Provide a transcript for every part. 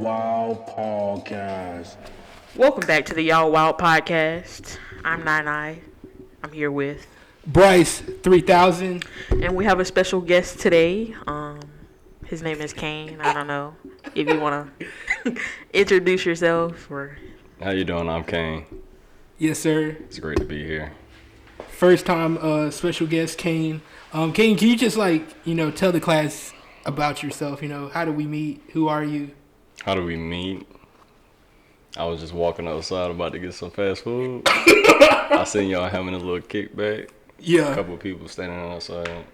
Wild Podcast. Welcome back to the Yall Wild Podcast. I'm Nyny. I'm here with brice3000. and we have a special guest today. His name is Kane. I don't know if you want to introduce yourself or. How you doing? I'm Kane. Yes, sir. It's great to be here. First time special guest, Kane. Kane, can you just tell the class about yourself? How do we meet? Who are you? How do we meet? I was just walking outside about to get some fast food. I seen y'all having a little kickback. Yeah. A couple of people standing outside.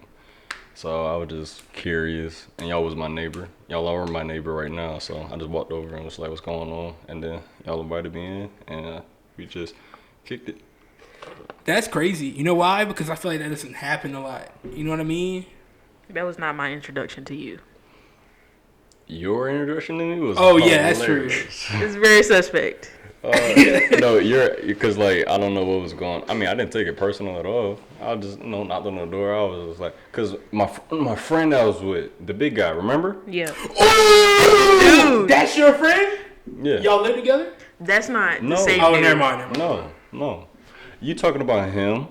So I was just curious. And y'all was my neighbor. Y'all are my neighbor right now. So I just walked over and was like, what's going on? And then y'all invited me in. And we just kicked it. That's crazy. You know why? Because I feel like that doesn't happen a lot. You know what I mean? That was not my introduction to you. Your introduction to me was that's true. It's very suspect. No, because I don't know what was going on. I mean, I didn't take it personal at all. I just, knocked on the door. I was just like, because my friend I was with, the big guy, remember? Yeah. Oh, dude, that's your friend? Yeah. Y'all live together? That's not No. the same Oh, dude. never mind. No. You talking about him?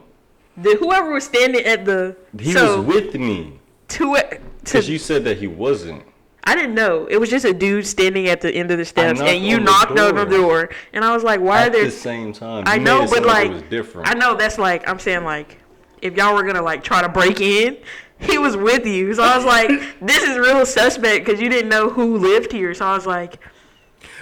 Whoever was standing at the... He was with me. Because To, you said that he wasn't. I didn't know. It was just a dude standing at the end of the steps, knocked and you on the knocked on the door. door, and I was like, "Why At are there?" the same time. I You know, made it but sound like, it was different. I know that's like I'm saying like, if y'all were gonna try to break in, he was with you, so I was like, "This is real suspect" because you didn't know who lived here, so I was like,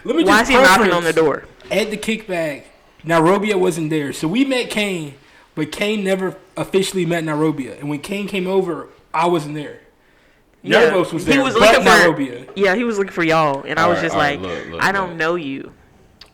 Let me "Why is just he knocking on the preference, door?" At the kickback, Nairobia wasn't there. So we met Kane, but Kane never officially met Nairobia. And when Kane came over, I wasn't there. Nervos was there, he was but looking for Nairobia. Yeah, he was looking for y'all, and I was just like, look, I don't know you.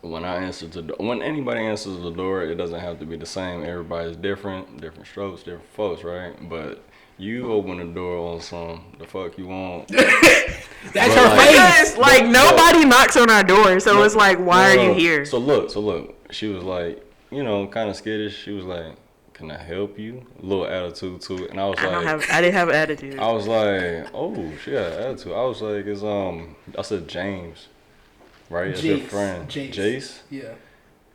When anybody answers the door, it doesn't have to be the same. Everybody's different strokes, different folks, right? But you open the door on some the fuck you want. That's her Because face. nobody knocks on our door, so it's like, why are you here? So look. She was like, kind of skittish. She was like, "Can I help you?" A little attitude to it, and I was I didn't have an attitude. I was like, "Oh, she got an attitude." I was like, I said James, right? It's your friend, Jace. Yeah.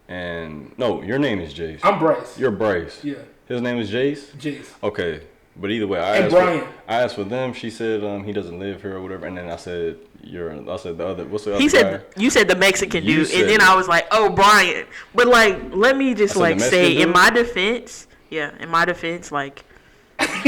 And no, your name is Jace. I'm Bryce. You're Bryce. Yeah. His name is Jace. Jace. Okay, but either way, I asked for them. She said he doesn't live here or whatever, and then I said the other. What's the other guy? You said the Mexican You dude, said and then it. I was like, oh, Brian. But let me just I said the say, Mexican in dude? my defense,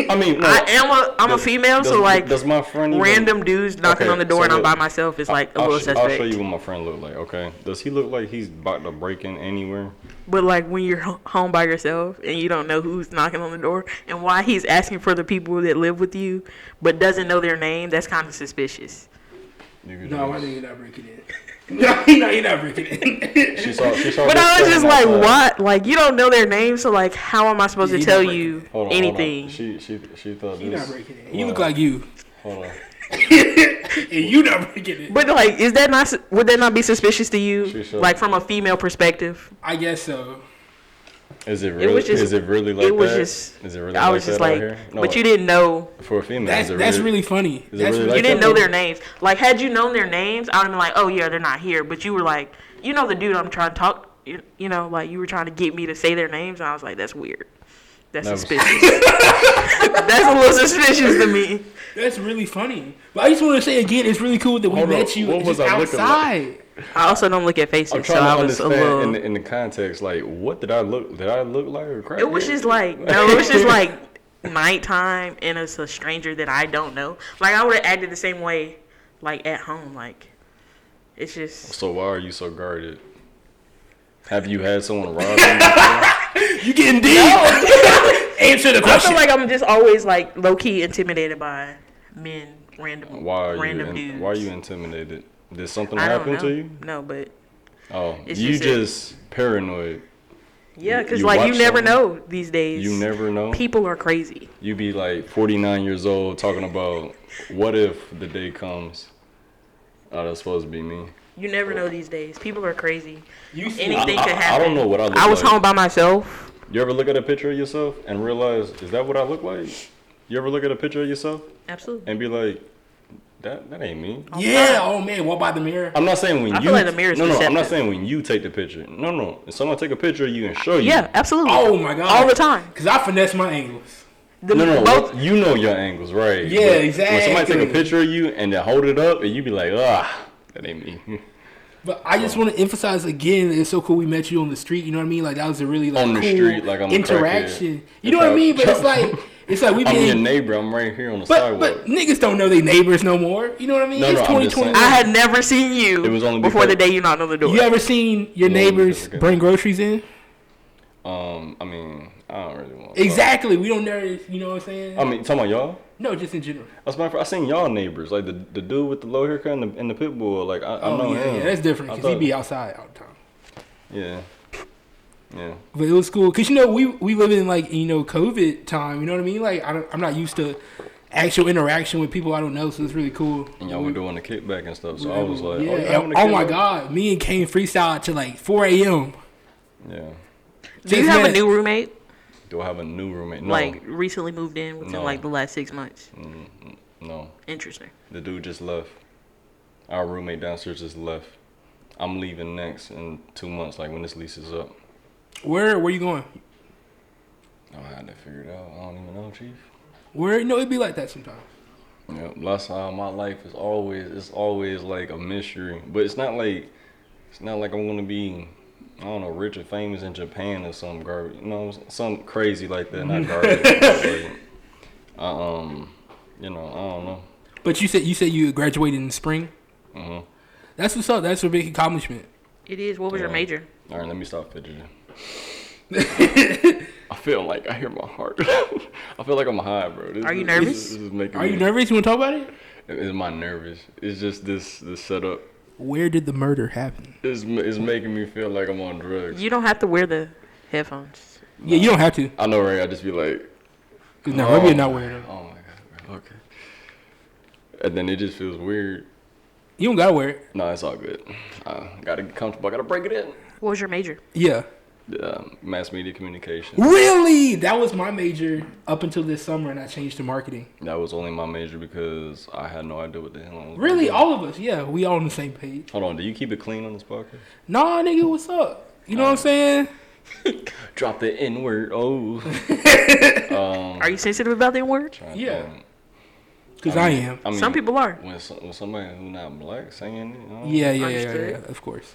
I mean, no, I'm a female, so does my friend even, random dudes knocking on the door and I'm by myself is like a little suspect. I'll show you what my friend look like. Okay, does he look like he's about to break in anywhere? But when you're home by yourself and you don't know who's knocking on the door and why he's asking for the people that live with you, but doesn't know their name, that's kind of suspicious. No, I think you're not breaking in. No, you're not breaking in. She saw But I was just like, outside. what? You don't know their name, so how am I supposed to tell you anything? She thought You're not this. breaking in. You look like you. Hold on. And you not breaking in. But would that not be suspicious to you? Sure. From a female perspective? I guess so. Is it really? Is it really like that? Is it really? I was just like, no, but you didn't know. For a female, That's really funny. Is it really You didn't know their names. Had you known their names, I would have been like, oh yeah, they're not here. But you were like, the dude I'm trying to talk. You were trying to get me to say their names, and I was like, that's weird. That's suspicious. That's a little suspicious to me. That's really funny. But I just want to say again, it's really cool that we met you just outside. I also don't look at faces, I'm so trying I to was a understand little. in the context, what did I look? Did I look like a crack? It was just it was just nighttime, and it's a stranger that I don't know. I would have acted the same way, at home. It's just. So why are you so guarded? Have you had someone rob you before? You getting deep? Answer the I question. feel like I'm just always low key intimidated by men, random dudes. Why are you intimidated? Did something I don't happen know. to you? No, but. Oh, it's you just just paranoid. Yeah, because You you watch never something, know these days. You never know. People are crazy. You be 49 years old talking about what if the day comes. Oh, that's supposed to be me. You never know these days. People are crazy. Anything I could happen. I don't know what I look I was like. home by myself. You ever look at a picture of yourself and realize, is that what I look like? You ever look at a picture of yourself Absolutely. and be like, That ain't me. Yeah. Oh man, walk by the mirror. I'm not saying when I you. feel like the mirror's no. I'm not deceptive. saying when you take the picture. No. If someone take a picture of you and show you. Yeah, absolutely. Oh my god. All the time. Because I finesse my angles. No. Both, You know your angles, right? Yeah, but exactly. When somebody take a picture of you and then hold it up, and you be like, that ain't me. But I just want to emphasize again, it's so cool we met you on the street. You know what I mean? Like that was a really like On the cool street, like I'm a interaction. crackhead. You know what I mean? But it's like we I'm your been. neighbor. I'm right here on the But sidewalk. niggas don't know they neighbors no more. You know what I mean? No, It's I'm just 2021. I had never seen you It was only before the because- day you knocked on the door. You ever seen your neighbors bring groceries in? I mean, I don't really want. Exactly. We don't know. You know what I'm saying? I mean, talking about y'all. No, just in general. I seen y'all neighbors, like the dude with the low haircut and the pit bull. Like I know yeah, him. yeah, that's different I because he thought- be outside all the time. Yeah. But it was cool because we live in like COVID time. You know what I mean? Like I'm not used to actual interaction with people I don't know, so it's really cool. And y'all were doing the kickback and stuff, so I was like, yeah. y'all having a Oh my kickback? god, me and Kane freestyle to like 4 a.m. Yeah. Do you have a new roommate? Do I have a new roommate? No. Like recently moved in within No. like the last 6 months? No. Interesting. The dude just left. Our roommate downstairs just left. I'm leaving next in 2 months, like when this lease is up. Where you going? I had to figure it out. I don't even know, Chief. Where? No, it'd be like that sometimes. Yeah, last time my life is always like a mystery. But it's not like I'm gonna be, I don't know, rich or famous in Japan or some garbage, something crazy like that. Not garbage. But, I don't know. But you said you graduated in the spring. Mhm. That's what's up. That's a big accomplishment. It is. What was your major? All right, let me stop fidgeting. I feel like I hear my heart. I feel like I'm high, bro. Are you nervous? This is making Are you nervous? You want to talk about it? Am I nervous? It's just this setup. Where did the murder happen? It's making me feel like I'm on drugs. You don't have to wear the headphones. Yeah, you don't have to. I know, right? I just be like, No, Robbie not wearing them. oh my god, bro. Okay. And then it just feels weird. You don't gotta wear it. No, it's all good. I gotta get comfortable. I gotta break it in. What was your major? Yeah. Mass media communication. Really? That was my major up until this summer, and I changed to marketing. That was only my major because I had no idea what the hell I was Really? doing. All of us? Yeah, we all on the same page. Hold on, do you keep it clean on this podcast? Nah, nigga, what's up? You know what I'm saying? Drop the N word. Oh. Are you sensitive about that word? Yeah. Because I am. I mean, Some people are. When somebody who's not black saying it, Yeah. Understood. Of course.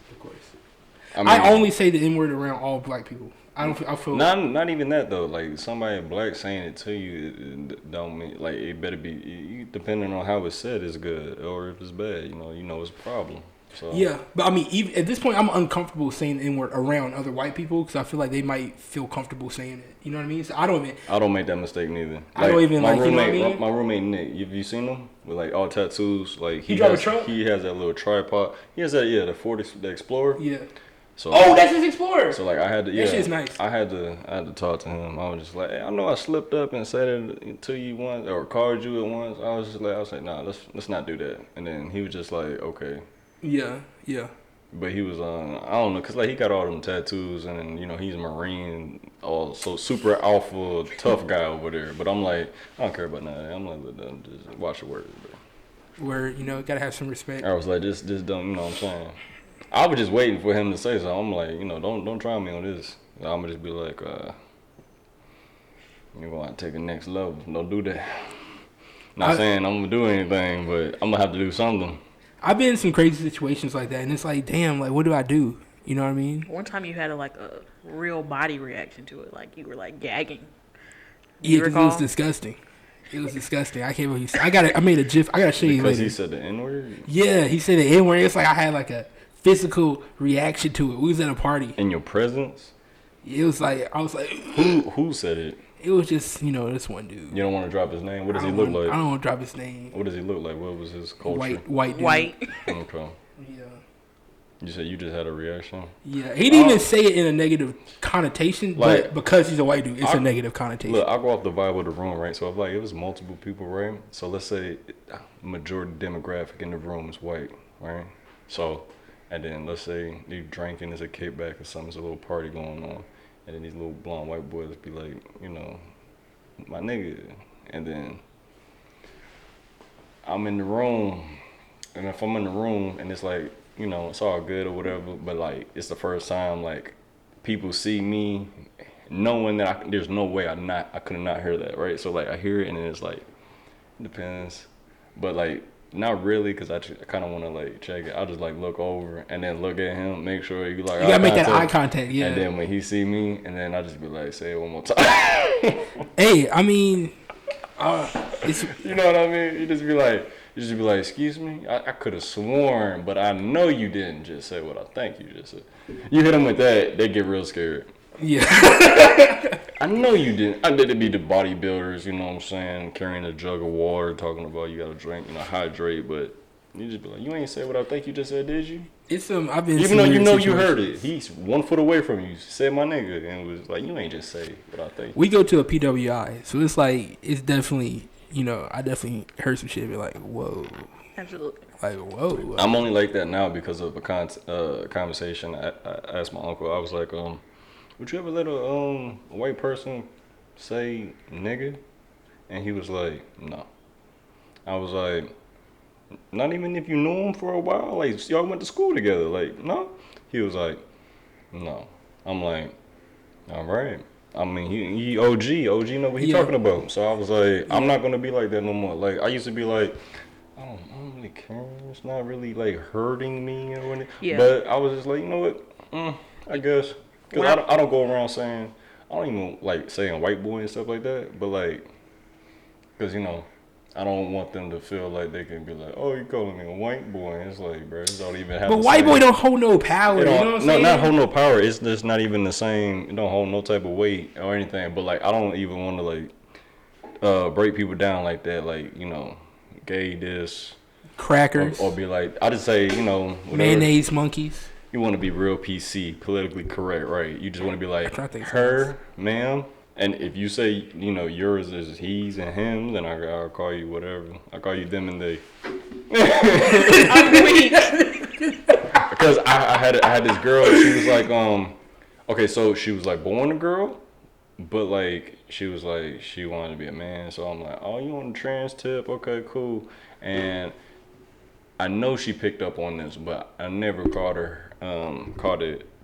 I, mean, I only say the N word around all black people. I feel. Not even that though. Like somebody black saying it to you, it don't mean like it better be. Depending on how it's said, is good or if it's bad. You know it's a problem. So Yeah, but I mean, even at this point, I'm uncomfortable saying the N word around other white people because I feel like they might feel comfortable saying it. You know what I mean? So I don't make that mistake neither. I don't even my like, you know roommate. what I mean? My roommate Nick. Have you seen him with like all tattoos? Like He drive a has, truck? He has that little tripod. He has that the Explorer. Yeah. So Oh, that's his Explorer. So like I had to, That shit's nice. I had to talk to him. I was just like, hey, I know I slipped up and said it to you once or called you at once. I was like, nah, let's not do that. And then he was just like, okay. Yeah. But he was I don't know, cause like he got all them tattoos and he's a Marine, all so super alpha tough guy over there. But I'm like, I don't care about none of that. I'm like, let them just watch the words. Where gotta have some respect. I was like, just don't, you know what I'm saying. I was just waiting for him to say something. I'm like, don't try me on this. I'm gonna just be like, you're gonna take the next level. Don't do that. Not saying I'm gonna do anything, but I'm gonna have to do something. I've been in some crazy situations like that, and it's like, damn, like, what do I do? You know what I mean? One time you had a real body reaction to it, like you were like gagging. Yeah, because it was disgusting. It was disgusting. I can't believe you said. I made a GIF. I gotta show you Because later. he said the N word Yeah, he said the N word. It's like I had like a physical reaction to it. We was at a party. in your presence. It was like I was like, Who said it? it was just this one dude. You don't want to drop his name. What does I he don't look wanna- like? I don't want to drop his name. What does he look like? What was his culture? White dude. White. Okay. Yeah. You said you just had a reaction. Yeah, he didn't even say it in a negative connotation, Like, but because he's a white dude, it's a negative connotation. Look, I go off the vibe of the room, right? So if it was multiple people, right? So let's say majority demographic in the room is white, right? So, and then let's say they drinking as a kickback or something, there's a little party going on, and then these little blonde white boys be like, my nigga, and then I'm in the room, and if I'm in the room and it's like, you know, it's all good or whatever, but like it's the first time like people see me knowing that there's no way I could not hear that, right? So like I hear it and it's like, it depends, but like not really, because I kind of want to like check it. I'll just like look over and then look at him, make sure you like. You gotta make that eye contact, yeah. And then when he see me, and then I just be like, say it one more time. Hey, I mean, it's you know what I mean? You just be like, excuse me, I could have sworn, but I know you didn't just say what I think you just said. You hit them with that, they get real scared. Yeah. I know you didn't. I did it be the bodybuilders, you know what I'm saying, carrying a jug of water, talking about you gotta drink, you know, hydrate, but you just be like, you ain't say what I think you just said, did you? It's I've been even though you know you heard it. He's 1 foot away from you. Said my nigga, and was like, you ain't just say what I think. We go to a PWI, so it's like it's definitely, you know, I definitely heard some shit. Be like, whoa. Absolutely. Like, whoa. I'm only like that now because of a conversation I asked my uncle. I was like, would you ever let a white person say nigga? And he was like, no. I was like, not even if you knew him for a while? Like, y'all went to school together. Like, no? He was like, no. I'm like, all right. I mean, he OG know what he talking about. So I was like, I'm not going to be like that no more. Like, I used to be like, I don't really care. It's not really, like, hurting me or anything. Yeah. But I was just like, you know what? I guess. Because I don't go around saying, I don't even like saying white boy and stuff like that. But, like, because, you know, I don't want them to feel like they can be like, oh, you calling me a white boy. And it's like, bro, it don't even have But white boy don't hold no power. You know what I'm saying? No, not hold no power. It's just not even the same. It don't hold no type of weight or anything. But, like, I don't even want to, like, break people down like that. Like, you know, gay this. Crackers. Or be like, I just say, you know. Whatever. Mayonnaise monkeys. You want to be real PC, politically correct, right? You just want to be like, her, ma'am. And if you say, you know, yours is he's and him, then I'll call you whatever. I'll call you them and they. I'm weak. Because I had this girl, she was like, okay, so she was like born a girl, but like, she was like, she wanted to be a man. So I'm like, oh, you on the trans tip? Okay, cool. And I know she picked up on this, but I never called her,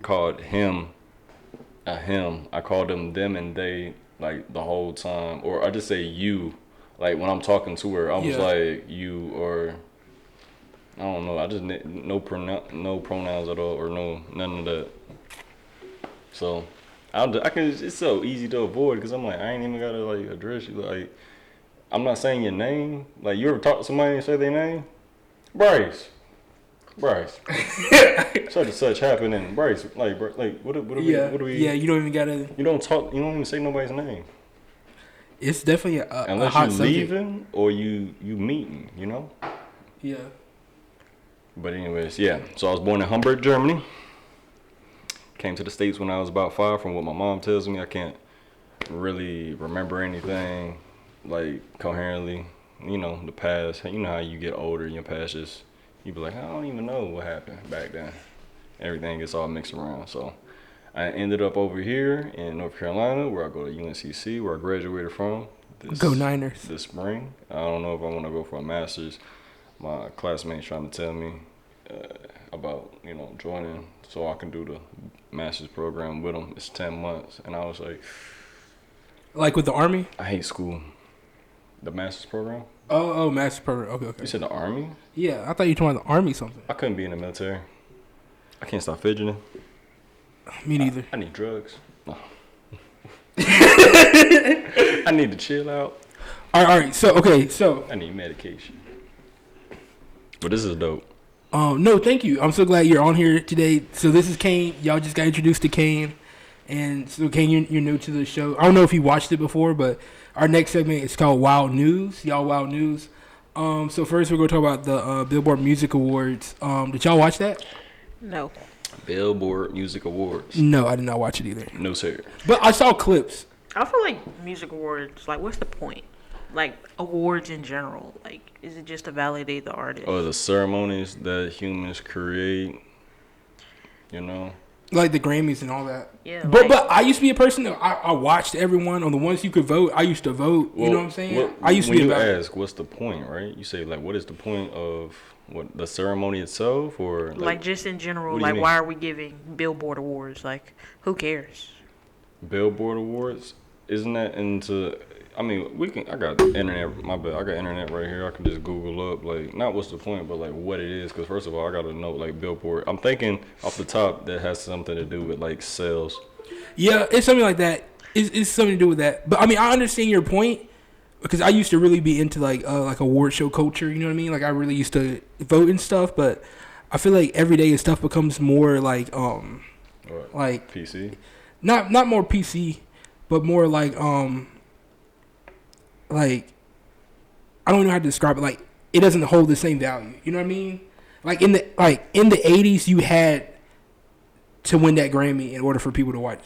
called him a him. I called them and they, like, the whole time. Or I just say you. Like, when I'm talking to her, I was like, you, or, I don't know. I just, no pronouns at all, or none of that. So, it's so easy to avoid, because I'm like, I ain't even got to, like, address you. Like, I'm not saying your name. Like, you ever talk to somebody and say their name? Brice. Such and such happened, and Brice, like what do we? Yeah, you don't even gotta. You don't talk. You don't even say nobody's name. It's definitely unless a hot you subject. Leaving or you meeting. You know. Yeah. But anyways, yeah. So I was born in Hamburg, Germany. Came to the States when I was about 5. From what my mom tells me, I can't really remember anything like coherently. You know, the past. You know how you get older, your past just. You be like, I don't even know what happened back then. Everything gets all mixed around. So I ended up over here in North Carolina, where I go to UNCC, where I graduated from. Go Niners. This spring. I don't know if I want to go for a master's. My classmates trying to tell me about, you know, joining so I can do the master's program with them. It's 10 months. And I was like, with the Army? I hate school. The master's program? Oh, master's program. Okay. You said the Army? Yeah, I thought you were talking about the Army something. I couldn't be in the military. I can't stop fidgeting. Me neither. I need drugs. No. I need to chill out. All right. So I need medication. But this is dope. No, thank you. I'm so glad you're on here today. So this is Kane. Y'all just got introduced to Kane. And so, Kane, you're new to the show. I don't know if you watched it before, but our next segment is called Wild News. Yall Wild News. So first we're going to talk about the Billboard Music Awards. Did y'all watch that? No. Billboard Music Awards. No, I did not watch it either. No, sir. But I saw clips. I feel like music awards, like, what's the point? Like, awards in general. Like, is it just to validate the artist? Or the ceremonies that humans create, you know? Like the Grammys and all that. Yeah. But I used to be a person that I watched everyone on the ones you could vote. I used to vote. Well, you know what I'm saying? I used to be when you about ask, what's the point, right? You say like, what is the point of what the ceremony itself, or like just in general, what do you like mean? why are we giving Billboard awards? Like, who cares? Billboard awards? Isn't that into? I mean, we can. I got internet. My bad. I got internet right here. I can just Google up like not what's the point, but like what it is. Because first of all, I gotta know like Billboard. I'm thinking off the top that has something to do with like sales. Yeah, it's something like that. It's something to do with that. But I mean, I understand your point because I used to really be into like award show culture. You know what I mean? Like I really used to vote and stuff. But I feel like every day stuff becomes more like like PC. Not more PC, but more like I don't know how to describe it. Like it doesn't hold the same value. You know what I mean? Like in the 80s, you had to win that Grammy in order for people to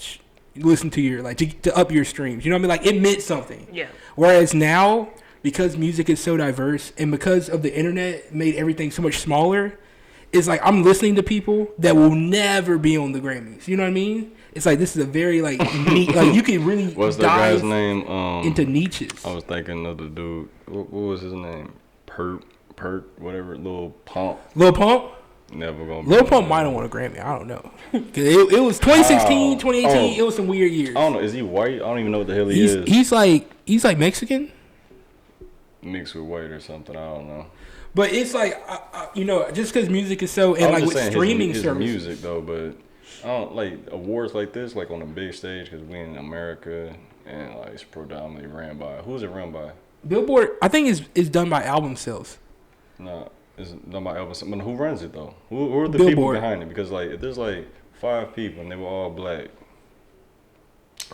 listen to your to up your streams. You know what I mean? Like it meant something. Yeah. Whereas now, because music is so diverse and because of the internet made everything so much smaller, it's like I'm listening to people that will never be on the Grammys. You know what I mean? It's like this is a very like neat, like you can really What's that dive guy's name? into niches. I was thinking of the dude. What was his name? Perk, whatever. Lil Pump. Lil Pump? Never gonna. Lil Pump might have won a Grammy. I don't know. Cause it was 2016, 2018. It was some weird years. I don't know. Is he white? I don't even know what the hell he is. He's like Mexican. Mixed with white or something. I don't know. But it's like, just because music is so, and like with streaming his services. music though, but I don't like awards like this, like on a big stage, because we in America and like it's predominantly ran by. Who's it run by? Billboard, I think is done by album sales. No, it's done by Elvis. But who runs it though? Who are the Billboard. people behind it? Because like if there's like 5 people and they were all black.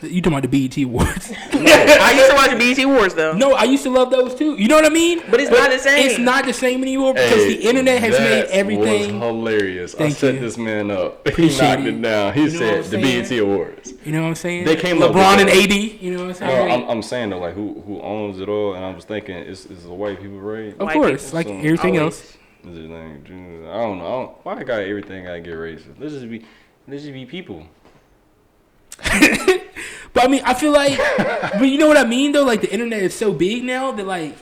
You talking about the BET Awards? I used to watch the BET Awards though. No, I used to love those too. You know what I mean? But it's not the same. It's not the same anymore because the internet has made everything. Was hilarious. Thank I set you. this man up. Appreciate he knocked it. it down. He You know what said I'm the saying? BET Awards. You know what I'm saying? They came up LeBron with and that. AD. You know what I'm No, saying? I'm saying though, like who owns it all? And I was thinking, it's the white people, right? Of White course, people. like So, everything always. else. Is his name June? I don't know. Why I got everything I get racist? Let's just be people. But I mean, I feel like, but you know what I mean though. Like the internet is so big now that like,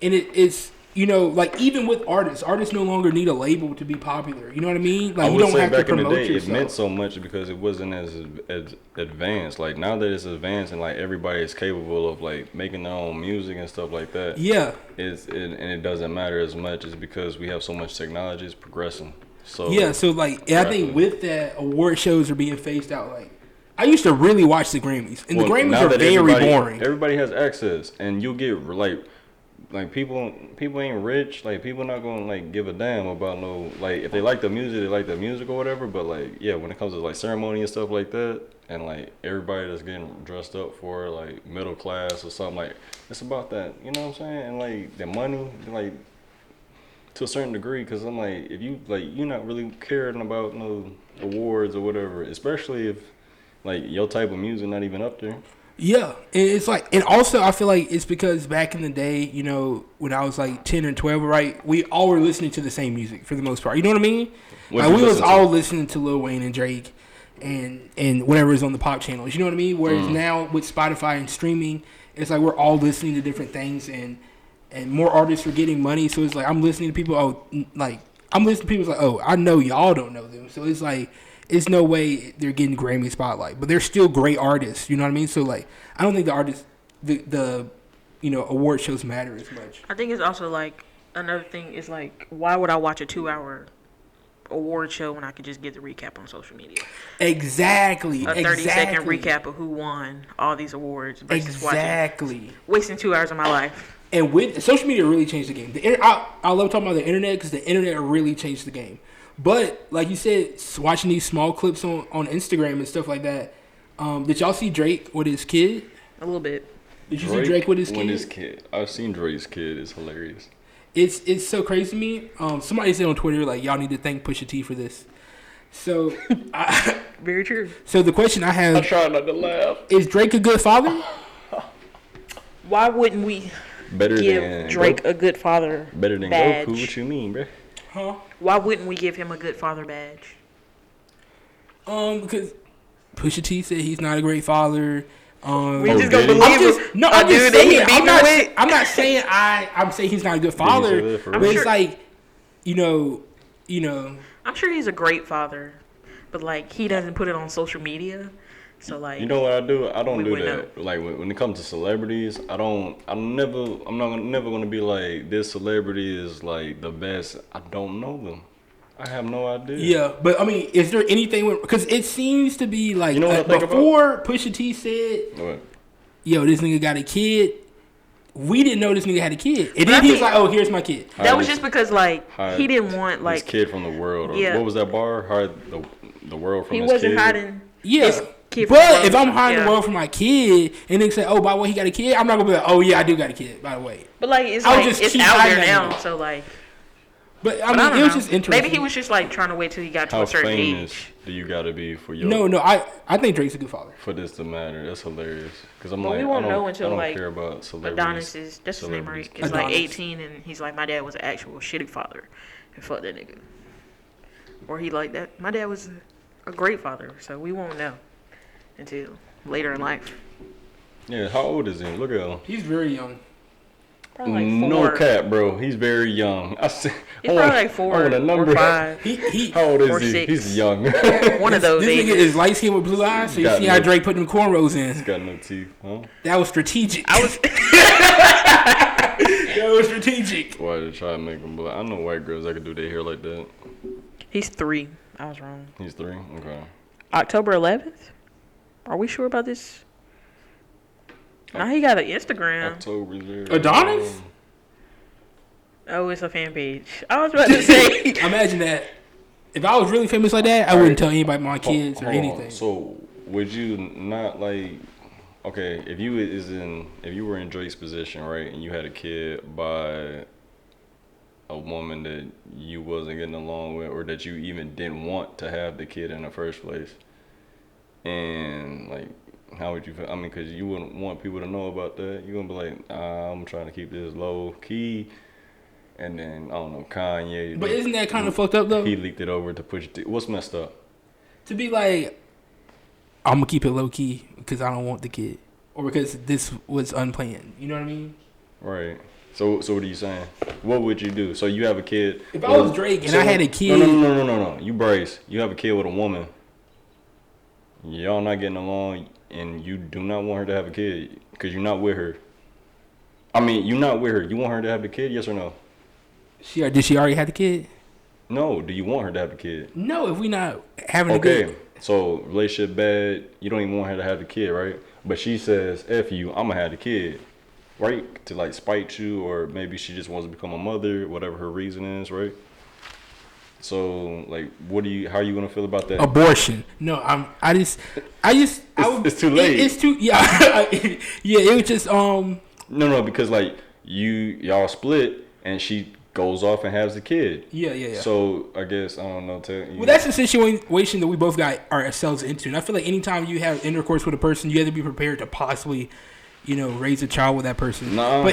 and it's like even with artists no longer need a label to be popular. You know what I mean? Like I you would don't say have to back in the promote day, yourself. it meant so much because it wasn't as advanced. Like now that it's advanced and like everybody is capable of like making their own music and stuff like that. Yeah. And it doesn't matter as much. It's because we have so much technology is progressing. So Yeah. So like, and I think with that, award shows are being phased out. Like, I used to really watch the Grammys, and the Grammys now are that very boring. Everybody has access, and you'll get like people ain't rich. Like people not gonna like give a damn about no like if they like the music, they like the music or whatever. But like yeah, when it comes to like ceremony and stuff like that, and like everybody that's getting dressed up for like middle class or something, like it's about that. You know what I'm saying? And like the money, like to a certain degree, because I'm like if you like you're not really caring about no awards or whatever, especially if like your type of music not even up there. Yeah, and it's like, and also I feel like it's because back in the day, when I was like 10 and 12, right, we all were listening to the same music for the most part. You know what I mean? What'd Like you we was listen to? all listening to Lil Wayne and Drake, and whatever is on the pop channels. You know what I mean? Whereas now with Spotify and streaming, it's like we're all listening to different things, and more artists are getting money. So it's like I'm listening to people. I'm listening to people like, oh, I know y'all don't know them. So it's like. It's no way they're getting Grammy spotlight, but they're still great artists. You know what I mean? So like, I don't think the artists, the award shows matter as much. I think it's also like another thing is like, why would I watch a 2-hour award show when I could just get the recap on social media? Exactly. A 30-second recap of who won all these awards versus wasting 2 hours of my life. And with social media, really changed the game. I love talking about the internet because the internet really changed the game. But like you said, watching these small clips on Instagram and stuff like that. Did y'all see Drake with his kid? A little bit. Did you see Drake with his kid? When his kid, I've seen Drake's kid. It's hilarious. It's so crazy to me. Somebody said on Twitter like y'all need to thank Pusha T for this. So Very true. So the question I have: I try not to laugh. Is Drake a good father? Why wouldn't we give Drake a good father better than badge? Goku? What you mean, bro? Huh? Why wouldn't we give him a good father badge? Because Pusha T said he's not a great father. We just gonna believe him. I'm just saying. I'm not saying I'm saying he's not a good father. But it's like, you know. I'm sure he's a great father, but like he doesn't put it on social media. So like, you know what I do? I don't do that. Like when it comes to celebrities, I'm never gonna be like, this celebrity is like the best. I don't know them. I have no idea. Yeah, but I mean, is there anything? Because it seems to be like, before Pusha T said, what? "Yo, this nigga got a kid." We didn't know this nigga had a kid, and then he was like, "Oh, here's my kid." That was just because like he didn't want like his kid from the world. Or what was that bar? Hide the world from his kid. He wasn't hiding. Yeah. His kid but if I'm hiding the world from my kid, and they say, "Oh, by the way, he got a kid," I'm not gonna be like, "Oh yeah, I do got a kid." By the way, but like it's out there now, so like. But I mean, it was just interesting. Maybe he was just like trying to wait till he got to a certain age. Do you gotta be for your? No. I think Drake's a good father. For this to matter, that's hilarious. Because I'm we won't know until like care about celebrities. Adonis is that's his name, right? It's like 18, and he's like, my dad was an actual shitty father, and fuck that nigga. Or he like that. My dad was a great father, so we won't know until later in life. Yeah, how old is he? Look at him. He's very young. Probably like 4. No cap, bro. He's very young. He's probably like 4 or 5. How old is he? 6. He's young. One of those. This nigga is light skinned with blue eyes. So you see how Drake put them cornrows in. He's got no teeth, huh? That was strategic. That was strategic. Why to try to make him black? I know white girls that could do their hair like that. He's 3. I was wrong. He's 3. Okay. October 11th. Are we sure about this? Now he got an Instagram. October 0. Adonis? Oh, it's a fan page. I was about to say. Imagine that. If I was really famous like that, I wouldn't tell anybody my kids or anything. So would you not like? Okay, if you were in Drake's position, right, and you had a kid by a woman that you wasn't getting along with, or that you even didn't want to have the kid in the first place, and like. How would you feel? I mean, because you wouldn't want people to know about that. You're going to be like, I'm trying to keep this low key. And then, I don't know, Kanye. But isn't that kind of fucked up, though? He leaked it over to Pusha T. What's messed up? To be like, I'm going to keep it low key because I don't want the kid. Or because this was unplanned. You know what I mean? Right. So what are you saying? What would you do? So you have a kid. If I was Drake and I had a kid. No. You Bryce. You have a kid with a woman. Y'all not getting along. And you do not want her to have a kid because you're not with her. I mean, you're not with her. You want her to have the kid, yes or no? Did she already have the kid? No. Do you want her to have the kid? No, if we not having a kid. Okay, so relationship bad. You don't even want her to have the kid, right? But she says, F you, I'm going to have the kid. Right? To like spite you, or maybe she just wants to become a mother, whatever her reason is, right? So, like, how are you gonna feel about that? Abortion. No, it's too late. It's too, yeah. Yeah, it was just, No, because, like, y'all split, and she goes off and has the kid. Yeah. So, I guess, I don't know. Well, that's the situation that we both got ourselves into. And I feel like anytime you have intercourse with a person, you have to be prepared to possibly, raise a child with that person. No.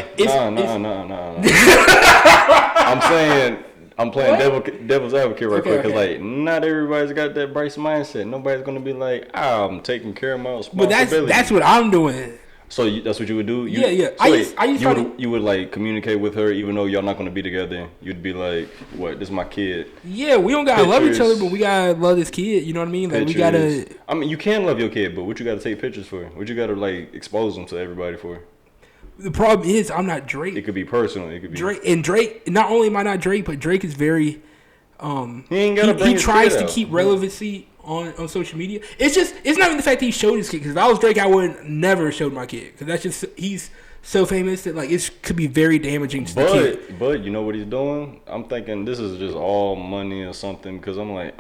I'm saying... I'm playing devil's advocate right quick because like not everybody's got that Bryce mindset. Nobody's gonna be like, I'm taking care of my responsibility. But that's what I'm doing. So that's what you would do? Yeah. So you would like communicate with her even though y'all not gonna be together. You'd be like, what? This is my kid. Yeah, we don't gotta love each other, but we gotta love this kid. You know what I mean? Like we gotta. I mean, you can love your kid, but what you gotta take pictures for? What you gotta like expose them to everybody for? The problem is I'm not Drake. It could be personal. It could be Drake. Not only am I not Drake, but Drake is very. He tries to keep relevancy on social media. It's not even the fact that he showed his kid. Because if I was Drake, I would never showed my kid. Because that's just he's so famous that like it could be very damaging to the kid. But you know what he's doing? I'm thinking this is just all money or something. Because I'm like,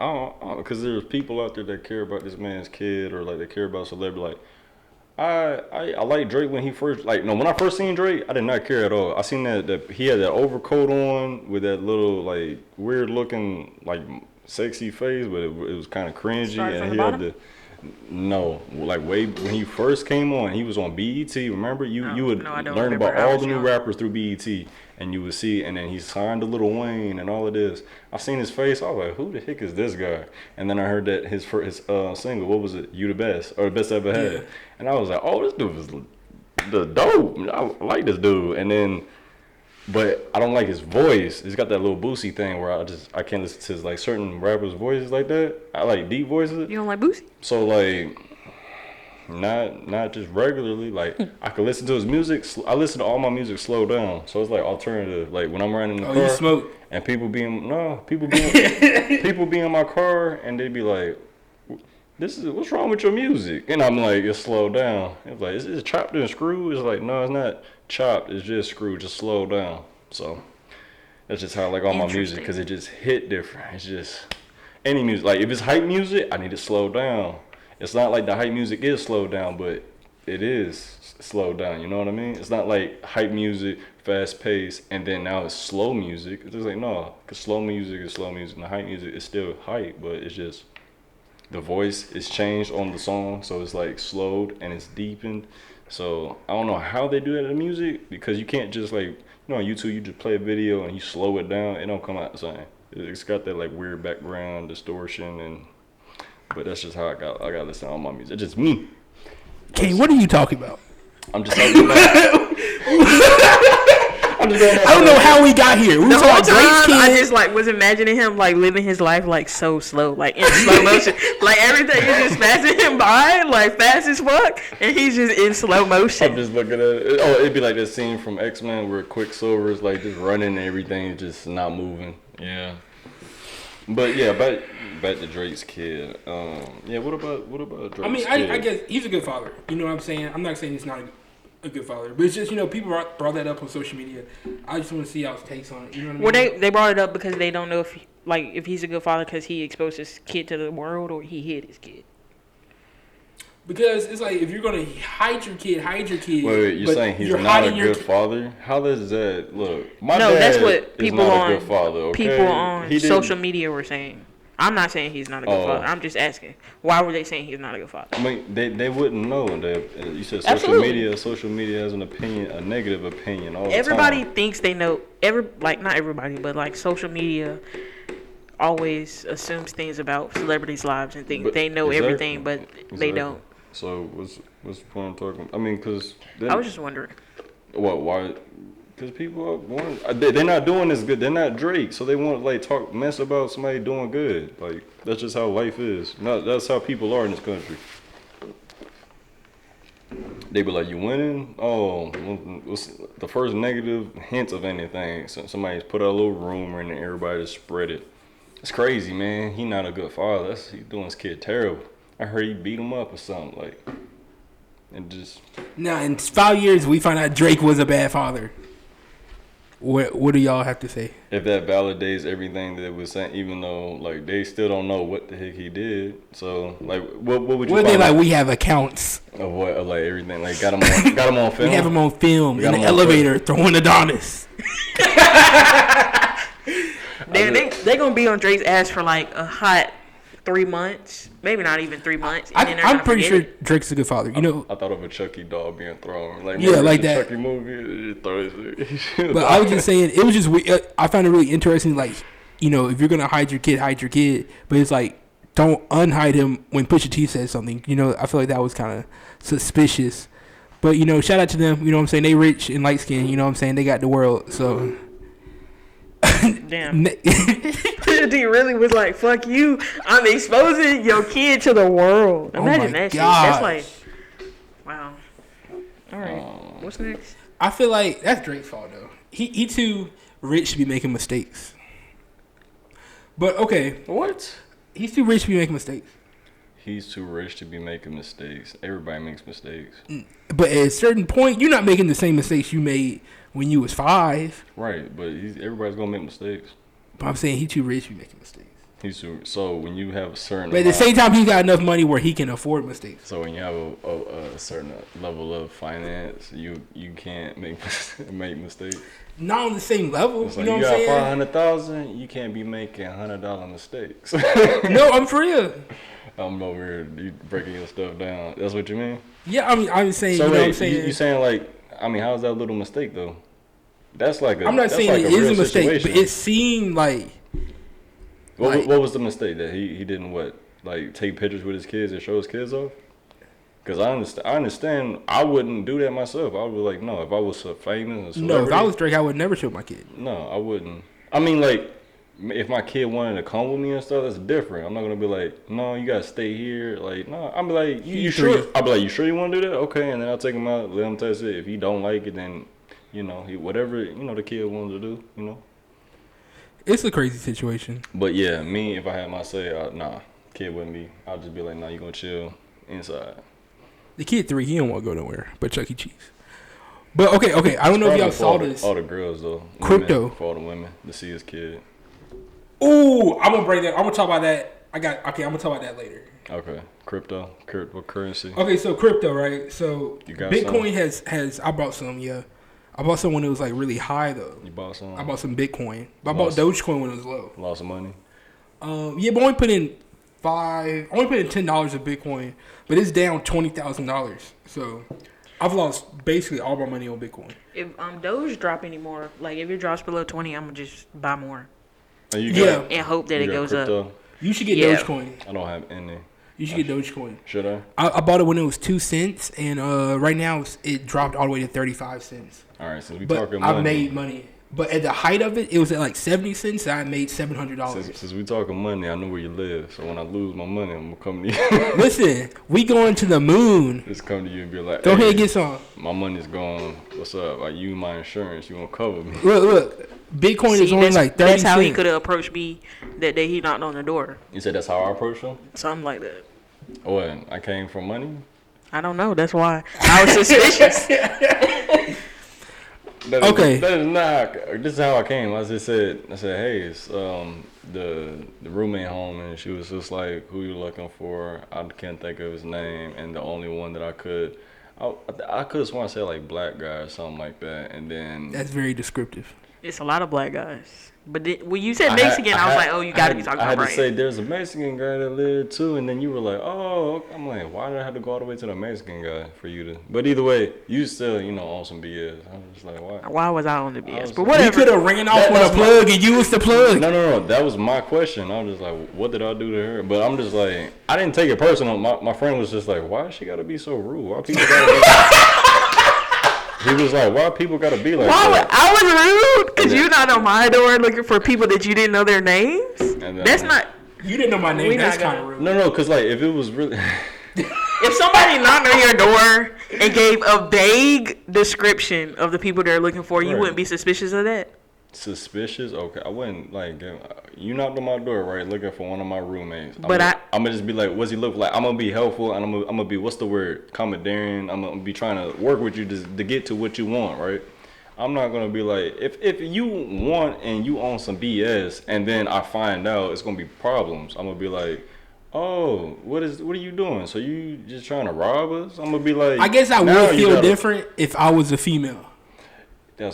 because there's people out there that care about this man's kid or like they care about celebrity. Like, I like Drake when he first when I first seen Drake, I did not care at all. I seen that he had that overcoat on with that little like weird looking like sexy face, but it was kind of cringy, and he had No, like way when he first came on, he was on BET. Remember, you would learn about all the new rappers through BET, and you would see. And then he signed to Lil Wayne and all of this. I seen his face. I was like, who the heck is this guy? And then I heard that his single, what was it? You the Best, or the Best I Ever Had. Yeah. And I was like, oh, this dude was the dope. I like this dude. And then, but I don't like his voice. He's got that little Boosie thing where I can't listen to his, like certain rappers' voices like that. I like deep voices. You don't like Boosie? So like, not just regularly. Like I could listen to his music. I listen to all my music slow down. So it's like alternative. Like when I'm riding in the car. You smoke? And people be in my car and they be like, what's wrong with your music? And I'm like, it's slowed down. It's like, is it chopped and screwed? It's like, no, it's not chopped. It's just screwed. Just slow down. So that's just how I like all my music, because it just hit different. It's just any music. Like if it's hype music, I need it slowed down. It's not like the hype music is slowed down, but it is slowed down. You know what I mean? It's not like hype music, fast paced, and then now it's slow music. It's just like, no, because slow music is slow music, and the hype music is still hype, but it's just the voice is changed on the song, so it's like slowed and it's deepened. So I don't know how they do that in music, because you can't just like, on YouTube you just play a video and you slow it down, it don't come out the same. It's got that like weird background distortion, but that's just how I got to listen to all my music. It's just me. Kane, what are you talking about? I'm just talking about. I don't know how we got here. The whole time, I just like was imagining him like living his life like so slow, like in slow motion. Like everything is just passing him by, like fast as fuck, and he's just in slow motion. I'm just looking at it. Oh, it'd be like that scene from X-Men where Quicksilver is like just running and everything is just not moving. Yeah. But yeah, back to Drake's kid. Yeah, what about Drake's kid? I guess he's a good father. You know what I'm saying? I'm not saying he's not a good father, but it's just, people brought that up on social media. I just want to see y'all's takes on it. You know what I mean? Well, they brought it up because they don't know if he's a good father because he exposed his kid to the world or he hid his kid. Because it's like, if you're gonna hide your kid. Wait, you're saying he's not a good father? How does that look? My dad that's what people is not on a good father, okay? People on social media were saying. I'm not saying he's not a good father. I'm just asking, why were they saying he's not a good father? I mean, they wouldn't know. You said social media has an opinion, a negative opinion all the time. Everybody thinks they know. Not everybody, but like social media always assumes things about celebrities' lives and think they know everything, but they don't. So what's the point of talking? I mean, because I was just wondering. What? Why? Because people they're not doing as good. They're not Drake, so they want to like talk mess about somebody doing good. Like that's just how life is. That's how people are in this country. They be like, "You winning? Oh, what's the first negative hint of anything? So somebody's put out a little rumor and then everybody just spread it. It's crazy, man. He not a good father. He's doing his kid terrible. I heard he beat him up or something like." And just now in 5 years we find out Drake was a bad father. What do y'all have to say? If that validates everything that was saying, even though like they still don't know what the heck he did, so like what would you? What they like? We have accounts of what, of like everything. Like got him on film. We have him on film in the elevator throwing Adonis. They gonna be on Drake's ass for like a hot 3 months, maybe not even 3 months. And I'm pretty sure Drake's a good father. I thought of a Chucky doll being thrown. Like like that Chucky movie. But I was just saying, it was just weird. I found it really interesting. Like, if you're gonna hide your kid. But it's like, don't unhide him when Pusha T says something. I feel like that was kind of suspicious. But shout out to them. You know what I'm saying? They rich and light skinned. You know what I'm saying? They got the world. So. Damn. D really was like, fuck you, I'm exposing your kid to the world. Imagine that shit. That's like, wow. Alright, what's next? I feel like that's Drake's fault though. He too rich to be making mistakes. But okay. What? He's too rich to be making mistakes. He's too rich to be making mistakes. Everybody makes mistakes. But at a certain point, you're not making the same mistakes you made when you was 5. Right, but everybody's gonna make mistakes. But I'm saying he's too rich to be making mistakes. So when you have a certain, but at the same time, he got enough money where he can afford mistakes. So when you have a certain level of finance, you can't make mistakes. Not on the same level. It's like you know what I'm saying? $500,000, you can't be making $100 mistakes. No, I'm for real. I'm over here, you breaking your stuff down. That's what you mean? Yeah, I'm saying. So you know wait, what I'm saying? you saying like, I mean, how's that a little mistake though? That's like a. I'm not that's saying like it a is real a mistake, situation. but it seemed like. What was the mistake that he didn't like take pictures with his kids and show his kids off? Because I understand I wouldn't do that myself. I would be like, no, if I was so famous, No, if I was Drake, I would never show my kid. No, I wouldn't. I mean, like, if my kid wanted to come with me and stuff, that's different. I'm not gonna be like, no, you gotta stay here. Like, no, I'm be like, you sure? I'll be like, you sure you want to do that? Okay, and then I'll take him out, let him test it. If he don't like it, then he whatever the kid wanted to do, It's a crazy situation. But yeah, me, if I had my say, nah, kid wouldn't be. I'll just be like, nah, you gonna chill inside. The kid 3, he don't want to go nowhere but Chuck E. Cheese. But okay, I don't know if y'all saw this. All the girls though. Crypto. Women, for all the women to see his kid. Ooh, I'm gonna break that. I'm gonna talk about that. I'm gonna talk about that later. Okay, cryptocurrency. Okay, so crypto, right? So You got Bitcoin has. I bought some. Yeah, I bought some when it was like really high though. You bought some? I bought some Bitcoin. But I bought Dogecoin when it was low. Lost some money. Yeah, but I only put in $10 of Bitcoin, but it's down $20,000. So I've lost basically all my money on Bitcoin. If Doge drop anymore, like if it drops below 20, I'm gonna just buy more. And hope that it goes up. You should get Dogecoin. I don't have any. You should get Dogecoin. Should I? I bought it when it was 2 cents, and right now it dropped all the way to 35 cents. All right, since we but talking money, I made money. But at the height of it, it was at like 70 cents. And I made $700. Since we talking money, I know where you live. So when I lose my money, I'm gonna come to you. Listen, we going to the moon. Just come to you and be like, go ahead and get some. My money's gone. What's up? Like, you my insurance. You gonna cover me? Look. Bitcoin is only like 30 That's how cents. he could have approached me that day he knocked on the door. You said that's how I approached him? Something like that. What? I came for money? I don't know. That's why I was suspicious. Okay. That is not. This is how I came. I said, hey, it's the roommate home, and she was just like, who you looking for? I can't think of his name, and the only one that I could have sworn I said like black guy or something like that, and then that's very descriptive. It's a lot of black guys. But when you said Mexican, I was like, oh, you got to be talking about Brian. I had Brian. to say there's a Mexican guy that lived too, and then you were like, oh, I'm like, why did I have to go all the way to the Mexican guy for you to? But either way, you still, on some BS. I was just like, why? Why was I on the BS? But whatever. You could have ran off with a plug and used the plug. No. That was my question. I was just like, what did I do to her? But I'm just like, I didn't take it personal. My friend was just like, why she got to be so rude? Why people got to be... He was like, why people got to be like that? I was rude because you knocked on my door looking for people that you didn't know their names. That's not. You didn't know my name. That's kind of rude. No, because like if it was really. If somebody knocked on your door and gave a vague description of the people they're looking for, you wouldn't be suspicious of that? Suspicious? Okay, I wouldn't like. You knocked on my door, right? Looking for one of my roommates. But I'm gonna just be like, what's he look like? I'm gonna be helpful, and I'm gonna be what's the word? Accommodating. I'm gonna be trying to work with you to get to what you want, right? I'm not gonna be like, if you want and you on some BS, and then I find out it's gonna be problems. I'm gonna be like, oh, what are you doing? So you just trying to rob us? I'm gonna be like, I guess I would feel different if I was a female. I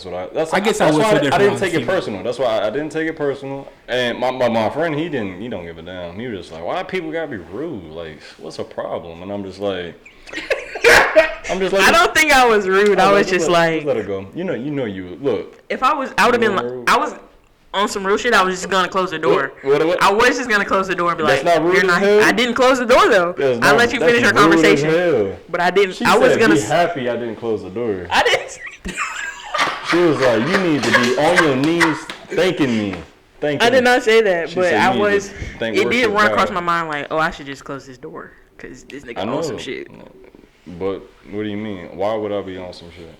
guess I would feel different. I didn't take it personal. That's why I didn't take it personal. And my friend, he don't give a damn. He was just like, why people gotta be rude? Like, what's a problem? And I'm just like, I don't think I was rude. I was just like, let it go. You look. If I would have been like, I was on some real shit. I was just gonna close the door. What? I was just gonna close the door and be that's like, not rude as hell. I didn't close the door though. I let you finish our conversation. But I didn't. I was gonna be happy I didn't close the door. I didn't. She was like, you need to be on your knees thanking me. I did not say that, but I was. It did run across my mind like, oh, I should just close this door because this nigga on some shit. But what do you mean? Why would I be on some shit?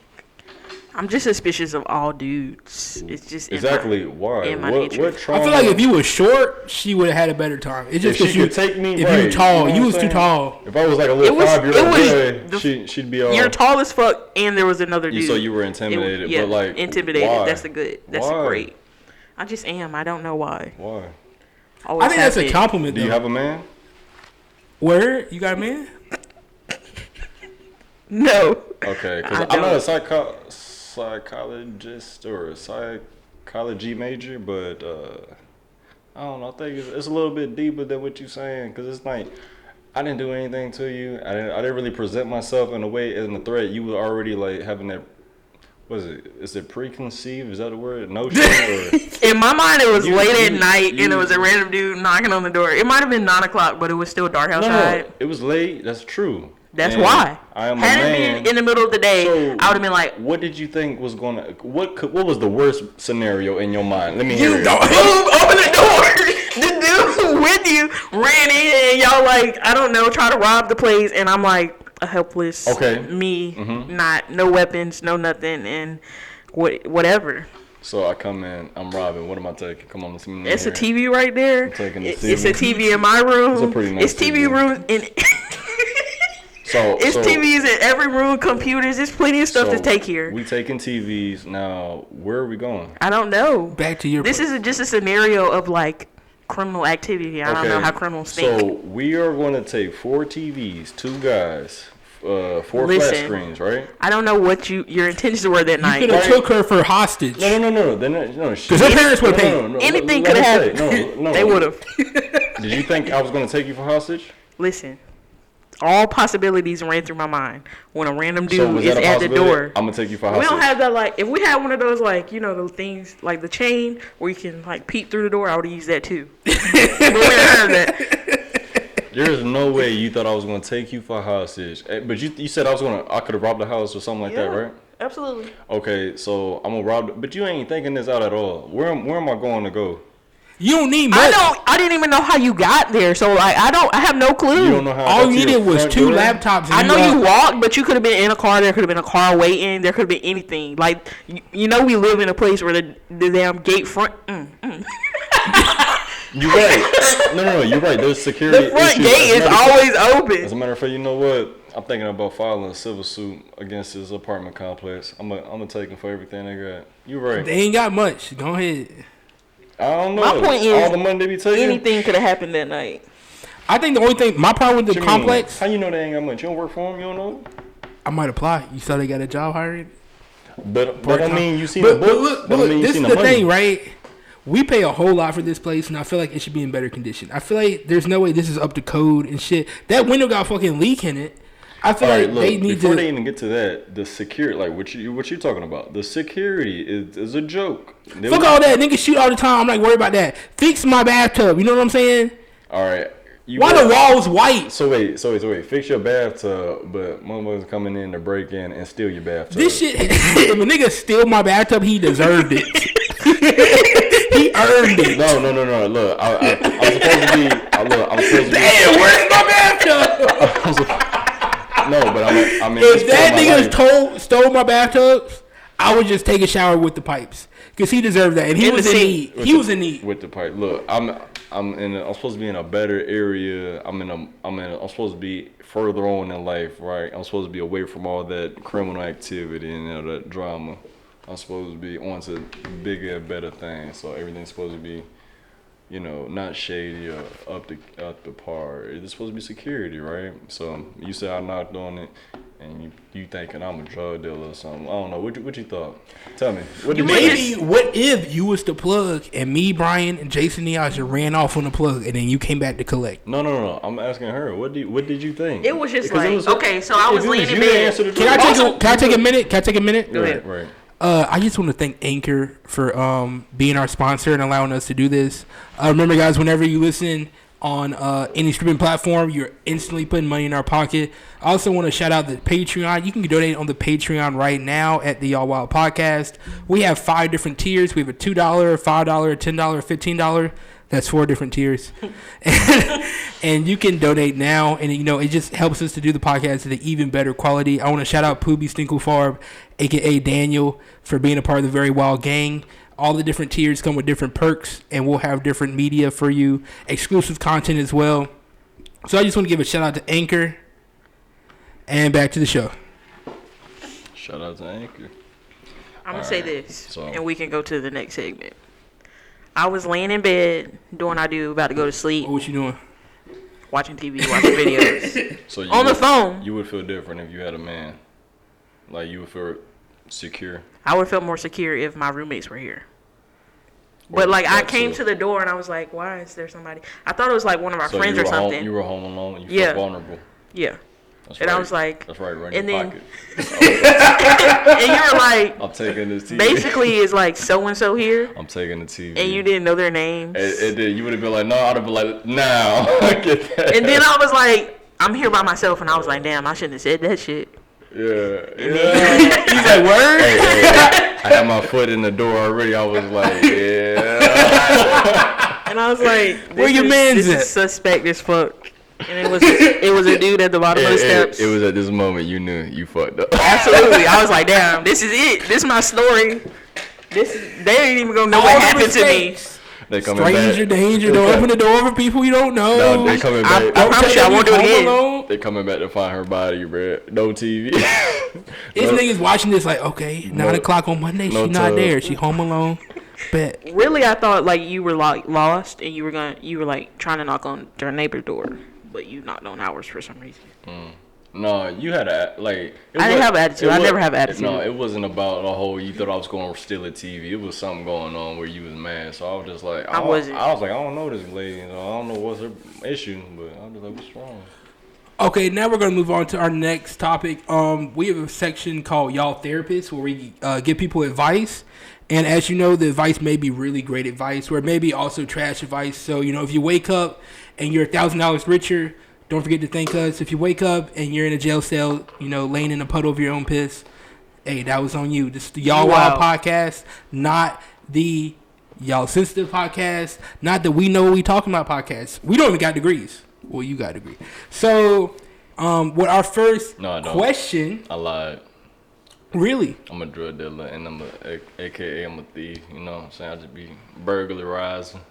I'm just suspicious of all dudes. It's just exactly why. What trauma? I feel like if you were short, she would have had a better time. It's just because you take me. If you were tall, you was too tall. If I was like a little 5-year-old boy, she'd be all. You're tall as fuck, and there was another dude. So you were intimidated, but like intimidated. Why? That's great. I just am. I don't know why. Why? I think that's a compliment. Do you have a man? Where you got a man? No. Okay, because I'm not a psychologist or a psychology major, but I don't know. I think it's a little bit deeper than what you're saying, because it's like I didn't do anything to you. I didn't really present myself in a way in the threat. You were already like having that. What is it? Is it preconceived? Is that the word? Notion? Or in my mind, it was late at night, and it was a random dude knocking on the door. It might have been 9 o'clock, but it was still dark outside. No, it was late. That's true. That's why. I am Had a it man. been in the middle of the day, So, I would have been like, what did you think was going to? What was the worst scenario in your mind? Let me hear "You it. don't open the door." The dude with you ran in, and y'all like, I don't know, try to rob the place, and I'm like a helpless me, not no weapons, no nothing, and whatever. So I come in, I'm robbing. What am I taking? Come on, let's see. It's a TV right there. I'm taking the It's a TV in my room. It's a pretty nice TV room in. It's TVs in every room, computers. There's plenty of stuff to take here. We taking TVs now. Where are we going? I don't know. Back to your. This is just a scenario of like criminal activity. I don't know how criminals think. So we are going to take 4 TVs, 2 guys, 4 flat screens, right? I don't know what your intentions were that night. You could have took her for hostage. No. Because her parents would have paid. Anything could have happened. No. They would have. Did you think I was going to take you for hostage? Listen. All possibilities ran through my mind when a random dude is at the door. I'm gonna take you for hostage. We don't have that, like, if we had one of those, like, you know, the things, like the chain where you can, like, peek through the door, I would have used that too. But we don't have that. There's no way you thought I was gonna take you for hostage. But you said I could have robbed the house or something like that, right? Absolutely. Okay, so I'm gonna rob, but you ain't thinking this out at all. Where am I going to go? You don't need much. I didn't even know how you got there, so like I have no clue. You don't know how. All you needed was 2 laptops. I know you walked, but you could have been in a car. There could have been a car waiting. There could have been anything. Like you know, we live in a place where the damn gate front. You're right. No, you're right. There's security. The front issues. gate is always open. As a matter of fact, you know what? I'm thinking about filing a civil suit against this apartment complex. I'm gonna take them for everything they got. You're right. They ain't got much. Go ahead. I don't know. My point is, all the money they be taking. Anything could have happened that night. I think the only thing, my problem with the complex. How you know they ain't got much? You don't work for them? You don't know? I might apply. You saw they got a job hiring. But I mean, you seen the book. But look, this is the thing, right? We pay a whole lot for this place, and I feel like it should be in better condition. I feel like there's no way this is up to code and shit. That window got a fucking leak in it. I feel like they need before they even get to that, the security, like what you talking about, the security is a joke. Fuck all that. Niggas shoot all the time. I'm not worried about that. Fix my bathtub. You know what I'm saying? All right. Why the walls white? So wait. Fix your bathtub, but motherfuckers coming in to break in and steal your bathtub. This shit, if a nigga steal my bathtub, he deserved it. He earned it. No. Look, I'm supposed to be. I'm supposed to be. Damn, where's my bathtub? No, but I mean, if that nigga stole my bathtubs, I would just take a shower with the pipes because he deserved that, and he was in need. He was in need with the pipe. Look, I'm supposed to be in a better area. I'm supposed to be further on in life, right? I'm supposed to be away from all that criminal activity and that drama. I'm supposed to be on to bigger and better things. So everything's supposed to be, you know, not shady or up the par. It's supposed to be security, right? So you said I knocked on it, and you thinking I'm a drug dealer or something. I don't know. What you thought? Tell me. What if you was the plug and me, Brian, and Jason Niaja ran off on the plug, and then you came back to collect? No. I'm asking her. What did you think? It was just like, okay, so I was laying in bed. Can I take a minute? Can I take a minute? Go ahead. Right. I just want to thank Anchor for being our sponsor and allowing us to do this. Remember, guys, whenever you listen on any streaming platform, you're instantly putting money in our pocket. I also want to shout out the Patreon. You can donate on the Patreon right now at the Yall Wild Podcast. We have 5 different tiers. We have a $2, $5, $10, $15. That's 4 different tiers. And you can donate now, and you know it just helps us to do the podcast at an even better quality. I want to shout out Pooby Stinklefarb, aka Daniel, for being a part of the Very Wild Gang. All the different tiers come with different perks, and we'll have different media for you, exclusive content as well. So I just want to give a shout out to Anchor, and back to the show. Shout out to Anchor. I'm gonna say this, and we can go to the next segment. I was laying in bed doing I do, about to go to sleep. What you doing? Watching TV, watching videos. So on the phone. You would feel different if you had a man. Like you would feel secure. I would feel more secure if my roommates were here. But like I came to the door and I was like, why is there somebody? I thought it was like one of our friends or something. You were home alone. You felt vulnerable. Yeah. That's and right. I was like, that's right, right in your pocket. And you were like, I'm taking this TV. Basically, it's like so and so here. I'm taking the TV. And you didn't know their names. It did. You would have been like, no. I'd have been like, now. Get that. And then I was like, I'm here by myself, and I was like, damn, I shouldn't have said that shit. Yeah. He's like, word? Hey, I had my foot in the door already. I was like, yeah. And I was like, where your man's at? This is suspect as fuck. And it was a dude at the bottom of the steps. It was at this moment you knew you fucked up. Absolutely. I was like, damn, this is it. This is my story. They ain't even gonna know what happened to me. They coming Stranger back. danger. Don't open the door for people you don't know. No, they coming back. I promise you I won't do it again. They coming back to find her body, bro. No TV. This nigga's watching this like, okay, 9 o'clock on Monday. She not there. She home alone. Bet. Really, I thought like you were like lost and you were like trying to knock on their neighbor's door, but you knocked on ours for some reason. No, you had I didn't have attitude. I never have attitude. No, it wasn't about the whole you thought I was going to steal a TV. It was something going on where you was mad. So I was just like, I was like, I don't know this lady. I don't know what's her issue, but I was just like, what's wrong? Okay, now we're gonna move on to our next topic. We have a section called Y'all Therapist where we give people advice. And as you know, the advice may be really great advice, or it may be also trash advice. So, if you wake up and you're $1,000 richer, don't forget to thank us. If you wake up and you're in a jail cell, laying in a puddle of your own piss, hey, that was on you. This is the Yall Wild Podcast, not the Y'all Sensitive Podcast, not the We Know What We Talking About podcast. We don't even got degrees. Well, you got a degree. So, with our first question. I lied. Really? I'm a drug dealer and AKA I'm a thief. You know what I'm saying? I just be burglarizing.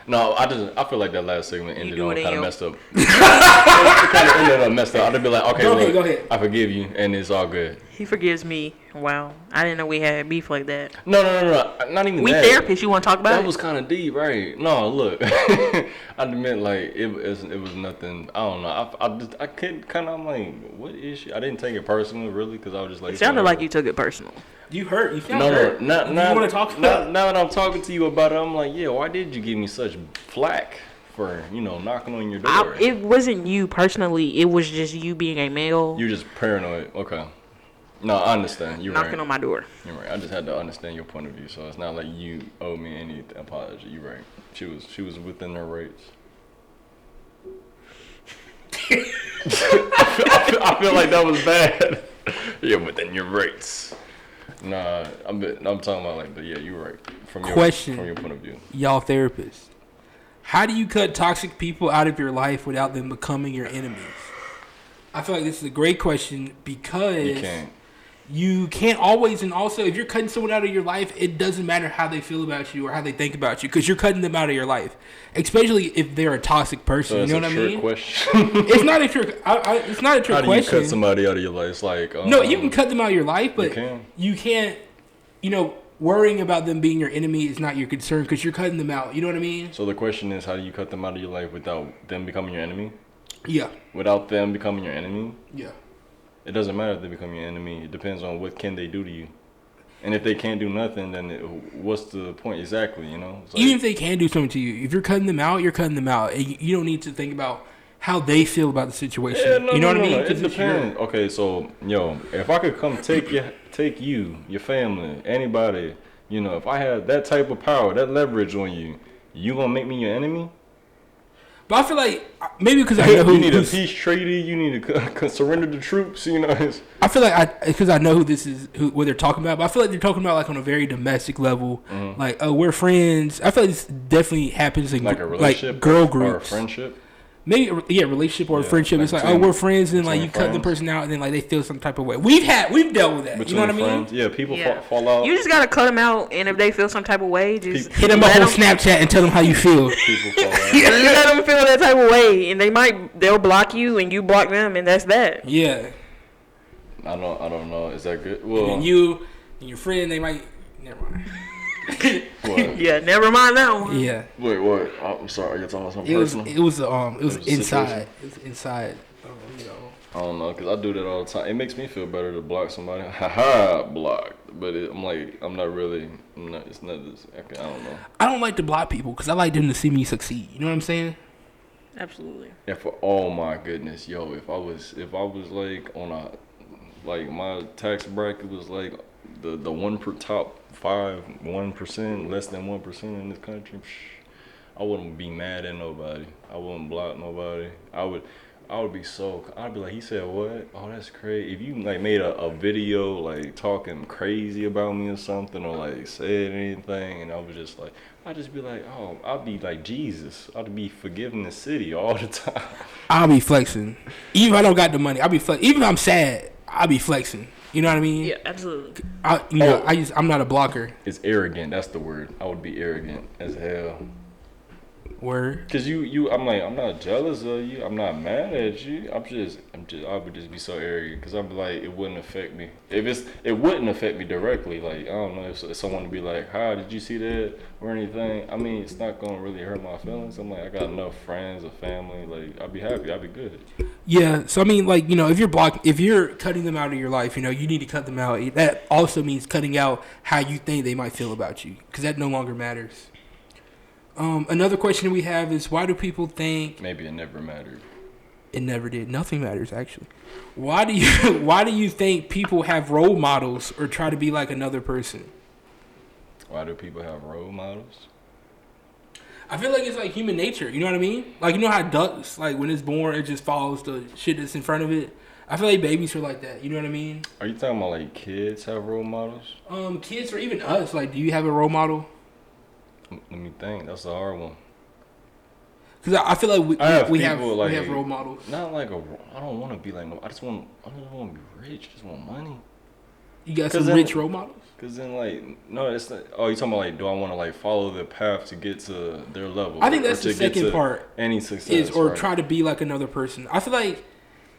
No, I feel like that last segment ended on kind of messed up. It kind of ended up messed up. I'd be like, okay, go ahead. I forgive you, and it's all good. He forgives me. Wow. I didn't know we had beef like that. No. Not even we that. We therapists. You want to talk about it? That was kind of deep, right? No, look. I admit, like, it was nothing. I don't know. I could kind of, I'm like, what issue? I didn't take it personal, really, because I was just like. It sounded like you took it personal. You hurt. You sound hurt. No. You want to talk about it? Now that I'm talking to you about it, I'm like, yeah, why did you give me such flack for, knocking on your door? It wasn't you personally. It was just you being a male. You're just paranoid. Okay. No, I understand. You're knocking right. on my door. You're right. I just had to understand your point of view, so it's not like you owe me any apology. You're right. She was within her rights. I feel like that was bad. Yeah, within your rights. Nah, I'm talking about like, but yeah, you're right. From your point of view. Y'all therapists. How do you cut toxic people out of your life without them becoming your enemies? I feel like this is a great question because you can't always, and also if you're cutting someone out of your life, it doesn't matter how they feel about you or how they think about you because you're cutting them out of your life, especially if they're a toxic person. So you know what I mean? Question. It's not a trick. It's not a trick question. How do you cut somebody out of your life? It's like no, you can cut them out of your life, but you can't. Worrying about them being your enemy is not your concern because you're cutting them out. You know what I mean? So the question is, how do you cut them out of your life without them becoming your enemy? Yeah. Without them becoming your enemy? Yeah. It doesn't matter if they become your enemy. It depends on what can they do to you. And if they can't do nothing, then what's the point exactly, Like, even if they can do something to you, if you're cutting them out, you're cutting them out. And you don't need to think about how they feel about the situation. Yeah, no, you know what I mean? No. It depends. Okay, so, if I could come take you, your family, anybody, if I had that type of power, that leverage on you, you gonna make me your enemy? But I feel like maybe because I know who you need a peace treaty, you need to surrender the troops. I feel like because I know who this is, what they're talking about. But I feel like they're talking about like on a very domestic level, like we're friends. I feel like this definitely happens in like a relationship, like girl groups, or a friendship. Maybe relationship or a friendship. It's like we're friends, and like you cut the person out, and then like they feel some type of way. We've dealt with that. Between you know what friends, I mean? Yeah, people fall out. You just gotta cut them out, and if they feel some type of way, just hit them up on Snapchat and tell them how you feel. People fall out. Let them feel that type of way, and they'll block you, and you block them, and that's that. Yeah. I don't know. Is that good? Well, and you and your friend, they might. Never mind. What? Yeah, never mind that one. Yeah. Wait, what? I'm sorry. You're talking about something personal? It was inside. It was inside. I don't know, because I do that all the time. It makes me feel better to block somebody. Haha, blocked. But I'm not really No, it's not this. Okay, I don't know. I don't like to block people because I like them to see me succeed. You know what I'm saying? Absolutely. Yeah. Oh my goodness, yo! If I was like on a like my tax bracket was like the top 1%, less than 1% in this country, I wouldn't be mad at nobody. I wouldn't block nobody. I would be so. I'd be like, he said what? Oh, that's crazy. If you like made a video like talking crazy about me or something, or like said anything, and I was just like, I'd just be like, oh, I'd be like Jesus. I'd be forgiving the city all the time. I'll be flexing. Even if I don't got the money, I'll be flexing. Even if I'm sad, I'll be flexing. You know what I mean? Yeah, absolutely. I'm not a blocker. It's arrogant. That's the word. I would be arrogant as hell. Word. Cause I'm not jealous of you. I'm not mad at you. I would just be so arrogant. Cause I'm like, it wouldn't affect me. It wouldn't affect me directly. Like, I don't know if someone would be like, "Hi, did you see that?" or anything. I mean, it's not gonna really hurt my feelings. I'm like, I got enough friends or family. Like, I'd be happy. I'd be good. Yeah. So I mean, like, if you're cutting them out of your life, you need to cut them out. That also means cutting out how you think they might feel about you, cause that no longer matters. Another question we have is, why do people think... Maybe it never mattered. It never did. Nothing matters, actually. Why do you think people have role models or try to be like another person? Why do people have role models? I feel like it's like human nature. You know what I mean? Like, you know how ducks, like, when it's born, it just follows the shit that's in front of it? I feel like babies are like that. You know what I mean? Are you talking about, like, kids have role models? Kids or even us. Like, do you have a role model? Let me think. That's a hard one. Because I feel like we have role models. Not like I don't want to be like no. I just want to be rich. I just want money. You got some rich role models? Because then it's not. Oh, you talking about like, do I want to like follow the path to get to their level? I think that's the second part. Any success try to be like another person. I feel like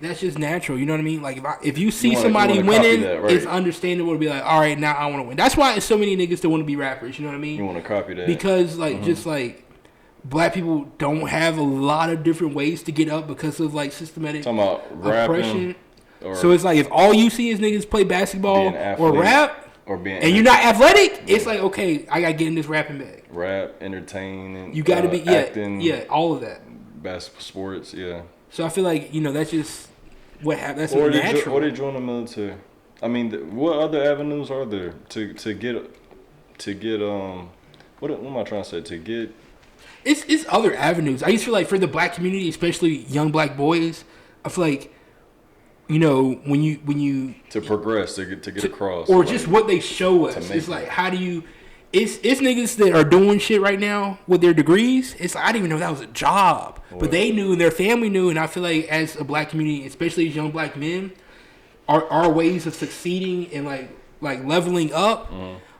that's just natural. You know what I mean? Like if you see somebody winning, it's understandable to be like, all right, now I want to win. That's why it's so many niggas that want to be rappers. You know what I mean? You want to copy that because just like black people don't have a lot of different ways to get up because of like systematic oppression. So it's like if all you see is niggas play basketball or rap, and you're not athletic, it's like, okay, I gotta get in this rapping bag. Rap, entertaining. You gotta be acting, all of that. Basketball, sports, yeah. So I feel like that's just. What happened? That's natural. Or they join the military. I mean, what other avenues are there to get what am I trying to say? To get it's other avenues. I used to feel like for the black community, especially young black boys, I feel like when you to progress to get across, or just what they show us. It's like, how do you? It's niggas that are doing shit right now with their degrees. It's like, I didn't even know that was a job. But they knew and their family knew. And I feel like as a black community, especially as young black men, our ways of succeeding and like leveling up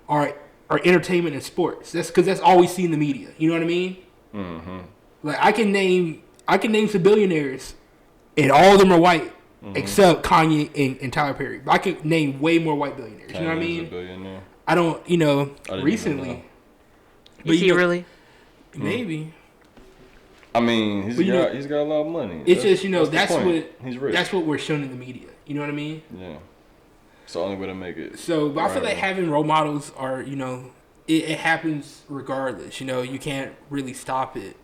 are entertainment and sports. That's because that's all we see in the media. You know what I mean? Mm-hmm. Like I can name some billionaires and all of them are white except Kanye and Tyler Perry. But I can name way more white billionaires. Kanye's you know what I mean? A billionaire. I don't, recently. But is he really? Maybe. I mean, he's got a lot of money. It's just, that's what he's rich. That's what we're shown in the media. You know what I mean? Yeah. It's the only way to make it. So, but I feel like having role models are, it happens regardless. You can't really stop it.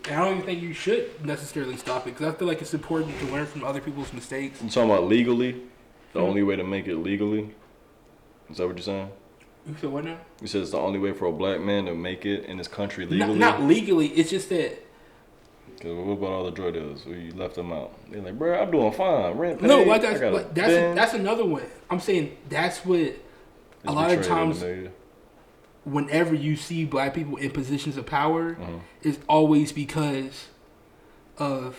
And I don't even think you should necessarily stop it because I feel like it's important to learn from other people's mistakes. You talking about legally? The only way to make it legally? Is that what you're saying? You said what now? You said it's the only way for a black man to make it in this country legally? Not legally. It's just that. Because what about all the drug dealers? You left them out. They're like, bro, I'm doing fine. Rent paid. No, that's another one. I'm saying that's what a lot of times whenever you see black people in positions of power, it's always because of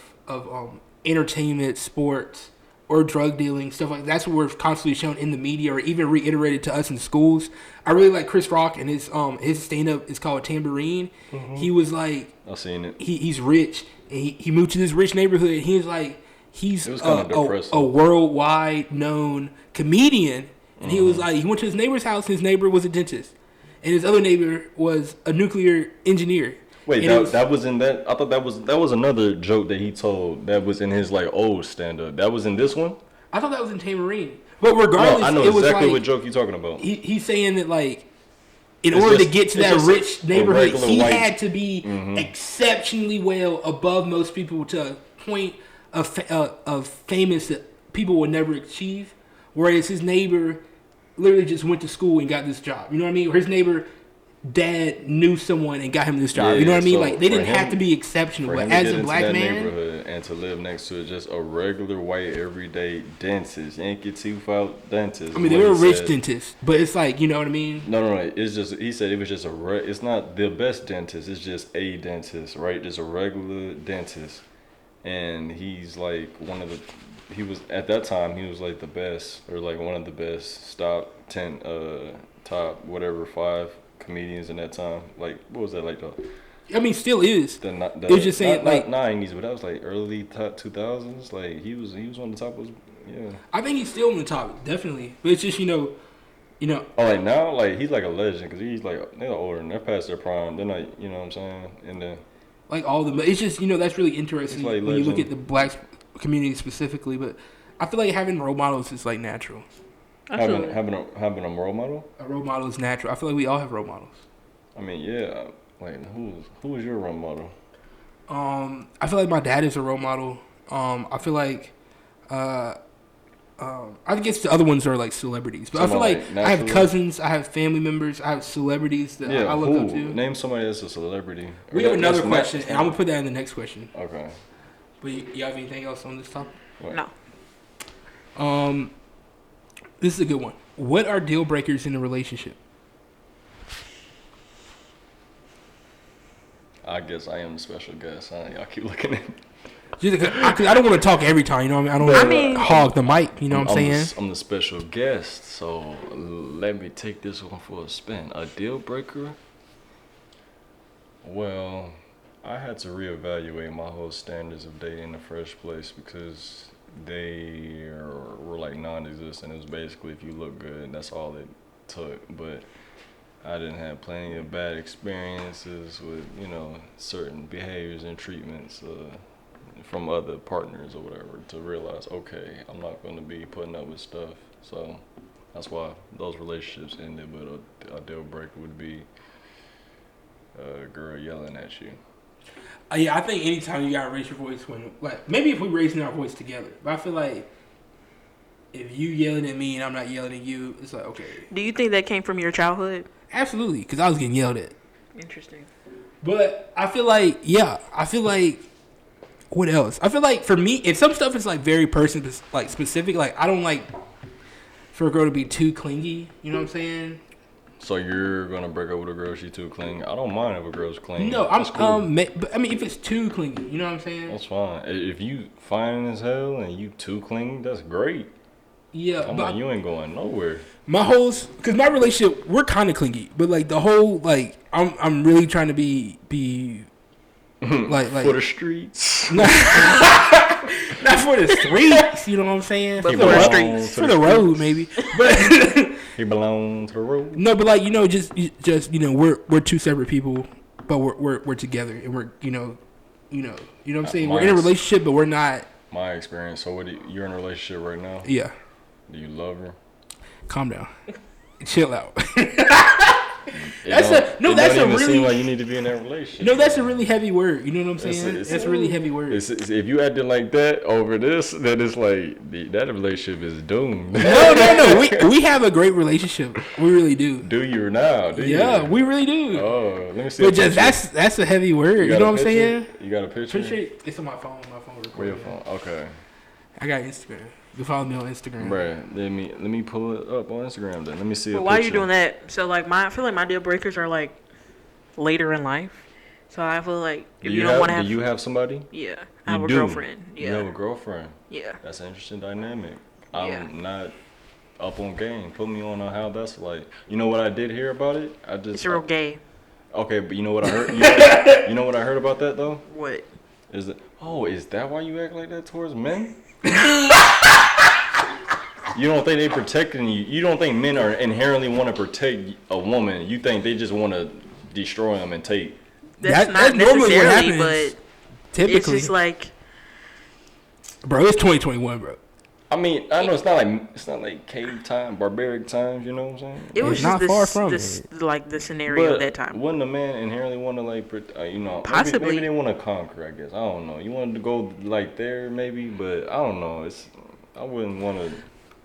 entertainment, sports, or drug dealing, stuff like that. That's what we're constantly shown in the media or even reiterated to us in schools. I really like Chris Rock and his stand-up is called Tambourine. He was like... I've seen it. He's rich. And he moved to this rich neighborhood. And he was like... He's a worldwide known comedian. And he was like... He went to his neighbor's house. His neighbor was a dentist. And his other neighbor was a nuclear engineer. Wait, that was in that? I thought that was another joke that he told that was in his like old stand-up. That was in this one? I thought that was in Tambourine. But regardless, I know it was exactly like, what joke you're talking about. He's saying that like in order to get to that just rich neighborhood, he white, had to be exceptionally well above most people to a point of famous that people would never achieve. Whereas his neighbor literally just went to school and got this job. You know what I mean? Or his neighbor dad knew someone and got him this job. You know what I mean? Like, they didn't have to be exceptional. But as a black man, and to live next to just a regular white everyday dentist, Yankee tooth out dentist. I mean, they were rich dentists, but it's like, you know what I mean? No. It's just, he said it was just it's not the best dentist. It's just a dentist, right? Just a regular dentist. And he's like he was, at that time, he was like the best, or like one of the best top 5 comedians in that time. Like, what was that, like I mean, still is. It was just saying, not 90s, but that was like early top 2000s. Like, he was on the top of, yeah. I think he's still on the top, definitely. But it's just, you know. Oh, like now, like, he's like a legend, because he's like, they're older and they're past their prime. They're not, you know what I'm saying? And then, like, all the, it's just, that's really interesting like when you look at the black community specifically. But I feel like having role models is like natural. Having a role model? A role model is natural. I feel like we all have role models. I mean, yeah. Like, who is your role model? I feel like my dad is a role model. I feel like, I guess the other ones are like celebrities. But I feel like I have cousins, I have family members, I have celebrities that I look up to. Name somebody that's a celebrity. We have another question, and I'm going to put that in the next question. Okay. But you have anything else on this topic? What? No. This is a good one. What are deal breakers in a relationship? I guess I am the special guest. Huh? Y'all keep looking at me. I don't want to talk every time, you know what I mean? I don't want to hog the mic, you know what I'm saying? I'm the special guest, so let me take this one for a spin. A deal breaker? Well, I had to reevaluate my whole standards of dating in the first place, because they were like non-existent. It was basically, if you look good, that's all it took. But I didn't have plenty of bad experiences with, certain behaviors and treatments from other partners or whatever, to realize, okay, I'm not going to be putting up with stuff. So that's why those relationships ended. But a deal breaker would be a girl yelling at you. Yeah, I think anytime you gotta raise your voice maybe if we're raising our voice together, but I feel like if you yelling at me and I'm not yelling at you, it's like, okay. Do you think that came from your childhood? Absolutely, because I was getting yelled at. Interesting. But I feel like, what else? I feel like for me, if some stuff is like very specific, like I don't like for a girl to be too clingy, you know what I'm saying? So you're gonna break up with a girl, she too clingy? I don't mind if a girl's clingy. No, but I mean, if it's too clingy, you know what I'm saying? That's fine. If you fine as hell and you too clingy, that's great. Yeah, but you ain't going nowhere. Because my relationship, we're kind of clingy, but like the whole, like I'm really trying to be like for the streets. Not for the streets, you know what I'm saying? But for the streets. For the road, maybe. But he belongs to the road. No, but like, just we're two separate people, but we're together, and we're you know what I'm saying? We're in a relationship, but we're not. My experience. So you're in a relationship right now? Yeah. Do you love her? Calm down. Chill out. That's a really seem like you need to be in that relationship. No, that's a really heavy word. You know what I'm saying? That's a really heavy word. If you acting like that over this, then it's like that relationship is doomed. No. We have a great relationship. We really do. Do you now? Yeah, we really do. Oh, let me see. But that's a heavy word. You know what I'm saying? You got a picture? It's on my phone. Where your phone? Okay. I got Instagram. You can follow me on Instagram. Bruh, let me pull it up on Instagram then. Let me see. Why are you doing that? So like I feel like my deal breakers are like later in life. So I feel like if you don't want to have. Do you have somebody? Yeah, I have a girlfriend. Yeah. You have a girlfriend. Yeah. That's an interesting dynamic. I'm not up on game. Put me on how that's like. You know what I did hear about it? It's real gay. Okay, but you know what I heard? You know what I heard about that though? What? Is that why you act like that towards men? You don't think they protecting you? You don't think men are inherently want to protect a woman? You think they just want to destroy them and take? That's not necessarily, but typically it's just like, bro, it's 2021, bro. I mean, I know it's not like cave time, barbaric times. You know what I'm saying? It was It's just not far from it. like the scenario But of that time. wouldn't a man inherently want to like, Possibly. maybe they want to conquer? I guess I don't know. You wanted to go like there, maybe, but I don't know. I wouldn't want to.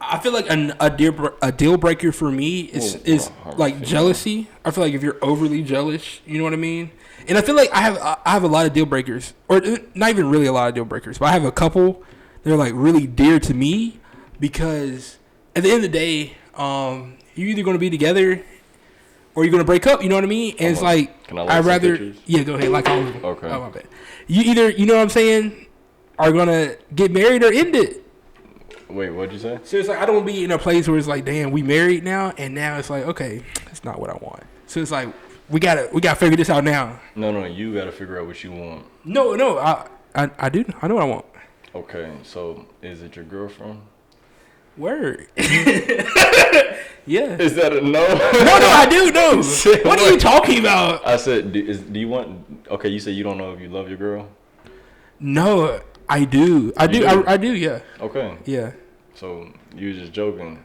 I feel like a deal breaker for me is like jealousy. I feel like if you're overly jealous, you know what I mean. And I feel like I have a lot of deal breakers, or not even really a lot of deal breakers, but I have a couple that are like really dear to me because at the end of the day, you're either going to be together or you're going to break up. You know what I mean? And it's like I'd rather go ahead like all of them. Okay. Oh, my bad. You either you know what I'm saying are going to get married or end it. Wait, what'd you say? So it's like I don't want to be in a place where it's like, damn, we married now, and now it's like, okay, that's not what I want. So it's like we gotta figure this out now. No, you gotta figure out what you want. No, I do. I know what I want. Okay, so is it your girlfriend? Word. Yeah. Is that a no? No, I do. No. What are you talking about? I said, do you want? Okay, you said you don't know if you love your girl. No, I do. I do. Yeah. Okay. Yeah. So you were just joking.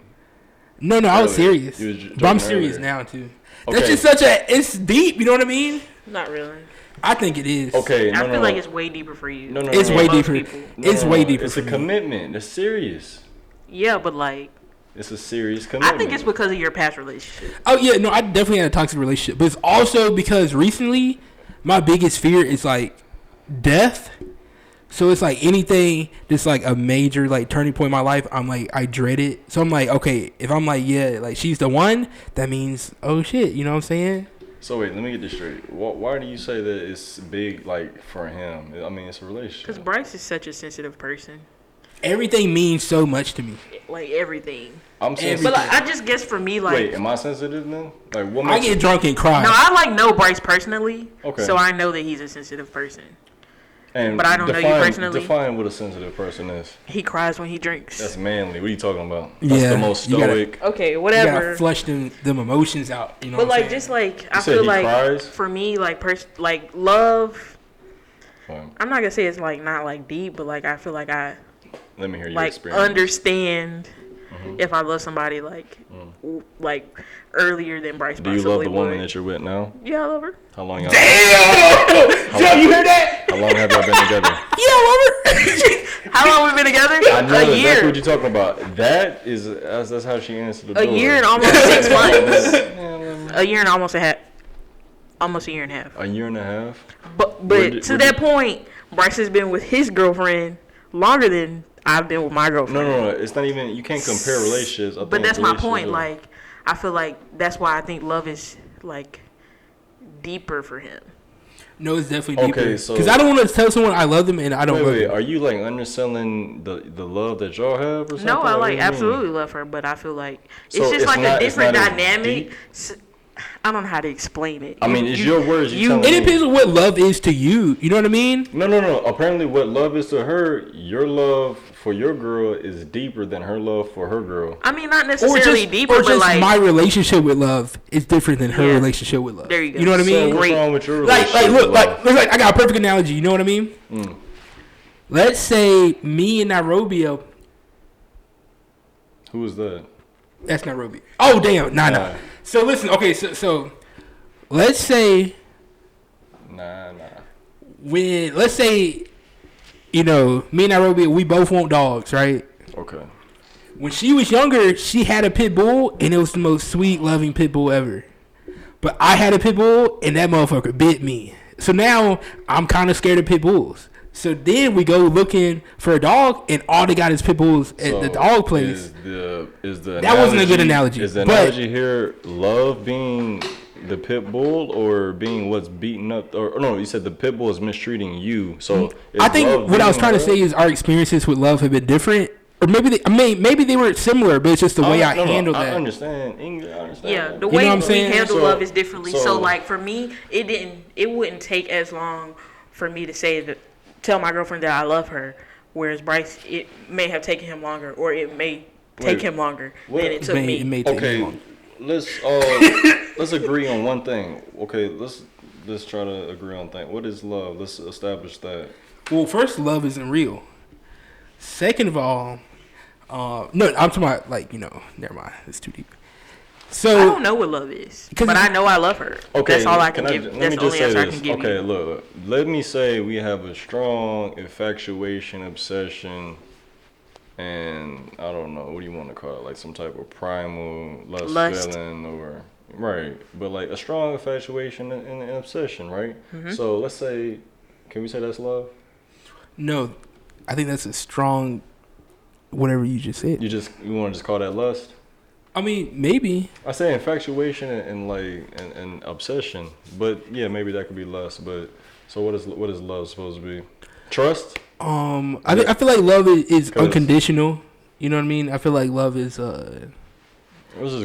No, I was serious. But I'm serious earlier. now too. Okay. That's just it's deep. You know what I mean? Not really. I think it is. Okay. I feel like it's way deeper for you. No. It's way deeper. It's way deeper. It's a commitment. It's serious. Yeah, but like. It's a serious commitment. I think it's because of your past relationship. Oh yeah, no, I definitely had a toxic relationship, but it's also because recently my biggest fear is like death. So it's like anything that's like a major like turning point in my life, I'm like I dread it. So I'm like, okay, if I'm like yeah, like she's the one, that means oh shit, you know what I'm saying? So wait, let me get this straight. Why do you say that it's big like for him? I mean, it's a relationship. Because Bryce is such a sensitive person. Everything means so much to me. Like everything. I'm sensitive. But like, I just guess for me, like. Wait, am I sensitive then? Like, what I makes get drunk and cry. No, I like know Bryce personally. Okay. So I know that he's a sensitive person. And but I don't know you personally. Define what a sensitive person is. He cries when he drinks. That's manly. What are you talking about? That's Yeah, the most stoic. Okay, You whatever. gotta flush them emotions out. You know But what I'm like, saying? just like I said feel he like cries? for me, like like love. Fine. I'm not gonna say it's like not like deep, but like I feel like I Let me hear your like experience. understand if I love somebody like earlier than Bryce. Do you love the woman that you're with now? Yeah, I love her. How long? Damn! Joe, you heard that? How long have y'all been together? Yeah, I love her. How long we been together? I know A exactly year. what you're talking about. That's how she answered the A door. year and almost 6 months. A year and almost a half. Almost a year and a half. A year and a half. But to that point, Bryce has been with his girlfriend longer than I've been with my girlfriend. No. It's not even. You can't compare relationships. But that's my point. Like, I feel like that's why I think love is like deeper for him. No, it's definitely deeper. Okay, so because I don't want to tell someone I love them and I don't love Wait, them. are you like underselling the love that y'all have or something? No, I What like do you mean? absolutely love her, but I feel like it's So just it's like not- a it's different not as dynamic. deep? I don't know how to explain it. I mean, it's your words. You telling It me. depends on what love is to you. You know what I mean? No. Apparently, what love is to her, your love for your girl is deeper than her love for her girl. I mean, not necessarily deeper, but like my relationship with love is different than her Yeah. relationship with love. There you go. You know what I mean? So what's Great. wrong with your Like, relationship? look, with love? like, I got a perfect analogy. You know what I mean? Let's say me and Nairobi. Who is that? That's Nairobi. Oh, damn. Nah. So listen. Okay, so let's say Nah. let's say, you know, me and Nairobi, we both want dogs, right? Okay. When she was younger, she had a pit bull, and it was the most sweet, loving pit bull ever. But I had a pit bull, and that motherfucker bit me. So now I'm kind of scared of pit bulls. So then we go looking for a dog, and all they got is pit bulls at the dog place. That wasn't a good analogy, Is the but- analogy here love being the pit bull or being what's beaten up? Or no, you said the pit bull is mistreating you. So is I think love what I was being trying to her? say is our experiences with love have been different. Or maybe they were similar, but it's just the way I handled that. I understand English. I understand. yeah, that. the You know way what I'm we saying? handle So- love is differently. So so- like for me, it wouldn't take as long for me to tell my girlfriend that I love her. Whereas Bryce, it may have taken him longer, or it may take him longer than it took me. It may take Okay, long. let's agree on one thing. Okay, let's try to agree on thing. What is love? Let's establish that. Well, first, love isn't real. Second of all, No, I'm talking about like never mind. It's too deep. So I don't know what love is, but I know I love her. Okay, that's all I can give. That's the only answer I can give you. Okay, look. Let me say we have a strong infatuation, obsession, and I don't know, what do you want to call it? Like some type of primal lust. Feeling or right. But like a strong infatuation and obsession, right? Mm-hmm. So let's say, can we say that's love? No, I think that's a strong whatever you just said. You want to just call that lust? I mean, maybe. I say infatuation and obsession, but yeah, maybe that could be lust. But so what is love supposed to be? Trust? I feel like love is unconditional. You know what I mean? I feel like love is Let's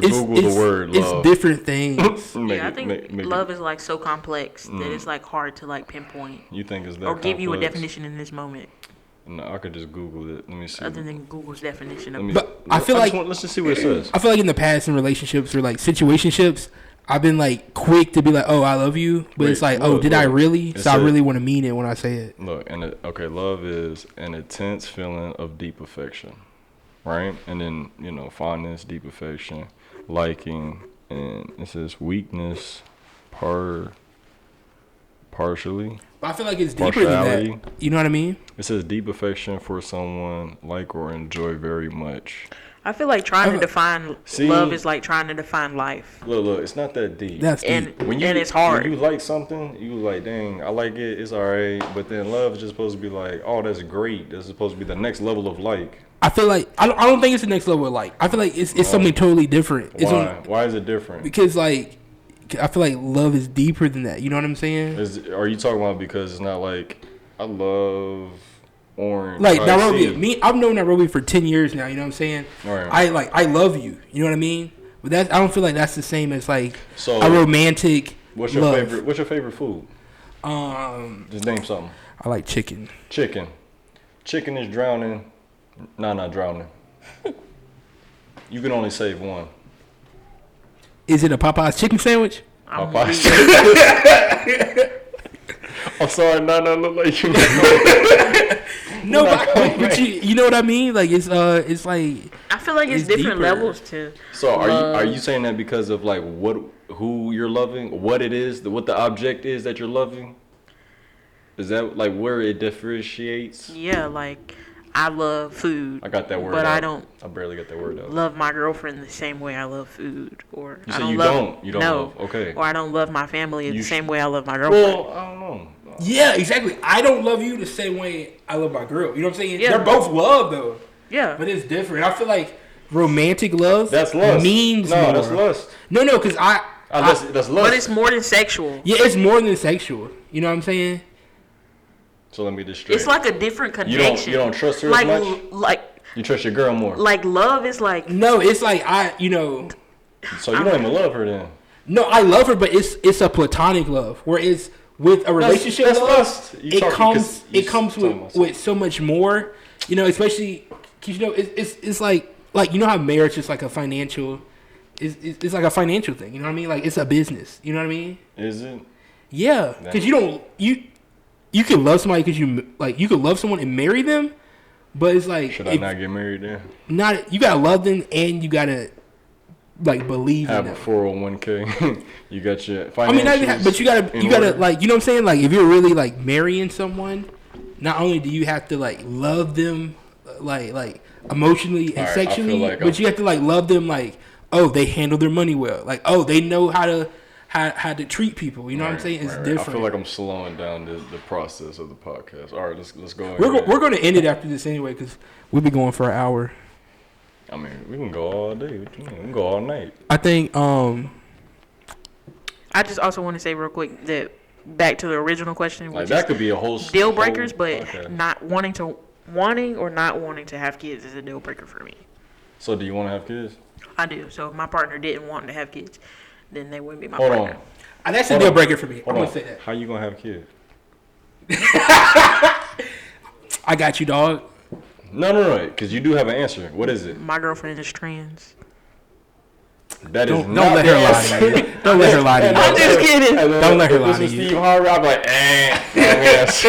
just Google the word love. It's different things. I think love is like so complex that it's like hard to like pinpoint. You think it's that or give complex? You a definition in this moment. No, I could just Google it. Let me see. Other than Google's definition of but I feel like let's just see what it says. I feel like in the past in relationships or like situationships, I've been like quick to be like, "Oh, I love you," but it's like, "Oh, did I really?" So I really want to mean it when I say it. Look, love is an intense feeling of deep affection, right? And then fondness, deep affection, liking, and it says weakness, partially. But I feel like it's deeper than that. You know what I mean? It says deep affection for someone like or enjoy very much. I feel like trying to define love is like trying to define life. Look, it's not that deep. That's deep. And it's hard. When you like something, you like, dang, I like it, it's alright. But then love is just supposed to be like, oh, that's great. That's supposed to be the next level of like. I feel like I don't think it's the next level of like. I feel like it's something totally different. Why is it different? Because like I feel like love is deeper than that. You know what I'm saying? Are you talking about because it's not like I love orange? Like Nairobi, I've known Nairobi for 10 years now. You know what I'm saying? Right. I love you. You know what I mean? But I don't feel like that's the same as like a romantic. What's your favorite? What's your favorite food? Just name something. I like chicken. Chicken is drowning. Nah, not drowning. You can only save one. Is it a Popeye's chicken sandwich? Popeye's I'm sorry, Nana look like you. No, but you know what I mean? Like it's like I feel like it's different deeper. Levels to. So are you saying that because of like who you're loving, what it is, what the object is that you're loving? Is that like where it differentiates? Yeah, like I love food. I got that word, but out. I barely got that word out. Love my girlfriend the same way I love food, or you I say don't you love. You don't love. Okay. Or I don't love my family the same way I love my girlfriend. Well, I don't know. Yeah, exactly. I don't love you the same way I love my girl. You know what I'm saying? Yeah. They're both love though. Yeah. But it's different. I feel like romantic love. That's lust. Means more. That's lust. No, because that's lust. But it's more than sexual. Yeah, it's more than sexual. You know what I'm saying? So let me just straight. It's like a different connection. You don't trust her as much? Like you trust your girl more. Like love is like no, it's like So you don't even love her then? No, I love her, but it's a platonic love. Whereas with a relationship that's love, lust. It comes with so much more. You know, especially because it's like you know how marriage is like a financial. It's like a financial thing. You know what I mean? Like it's a business. You know what I mean? Is it? Yeah, because you can love somebody because you can love someone and marry them, but it's like should I not get married then? Not you gotta love them and you gotta like believe have in them. A 401k. You got your financials. I mean, but you gotta like you know what I'm saying. Like if you're really like marrying someone, not only do you have to like love them like emotionally and sexually, but you have to like love them like they handle their money well. Like they know how to treat people. You know what I'm saying? It's different. I feel like I'm slowing down the process of the podcast. All right, let's go. We're going to end it after this anyway because we'll be going for an hour. I mean, we can go all day. We can go all night. I think. I just also want to say real quick that back to the original question, which that could be a whole deal breakers, but not wanting or not wanting to have kids is a deal breaker for me. So, do you want to have kids? I do. So, if my partner didn't want to have kids, then they wouldn't be my partner. Hold on. That's a deal breaker for me. I'm going to say that. How you going to have kids? I got you, dog. No. Because you do have an answer. What is it? My girlfriend is trans. That is don't let her lie to you. Don't let her lie to you. I'm just kidding. Don't let her lie to you. Steve Harvey, I'm like, yes.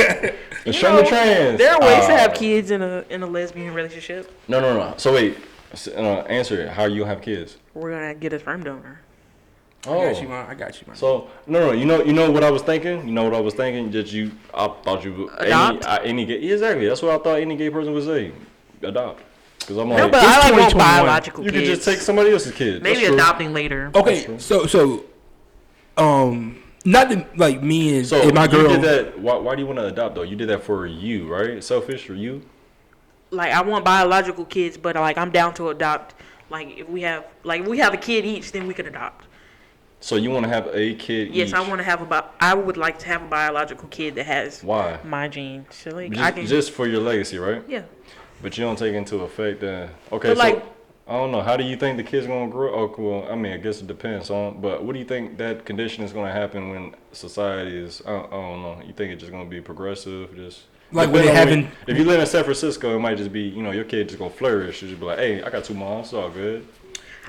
Show me trans. There are ways to have kids in a lesbian relationship. No. So wait, answer it. How you have kids? We're gonna get a sperm donor. Oh, I got you, man. So no. You know what I was thinking. Just I thought you would adopt. Any gay. Exactly. That's what I thought any gay person would say. Adopt. Because I'm like, No, but I want biological you kids. could just take somebody else's kids. Maybe adopting later. Okay, so not that, like me and my girl. You did that. Why do you want to adopt though? You did that for you, right? Selfish for you. Like I want biological kids, but like I'm down to adopt. Like if we have a kid each, then we can adopt. So you want to have a kid? Yes, each. I want to have I would like to have a biological kid that has my genes. So like just for your legacy, right? Yeah. But you don't take into effect that. Okay, but so like, I don't know. How do you think the kid's gonna grow? Oh, well, I mean, I guess it depends on. But what do you think that condition is gonna happen when society is? I don't know. You think it's just gonna be progressive? Just like when they having. If you live in San Francisco, it might just be your kid just gonna flourish. You just be like, hey, I got 2 moms, it's all good.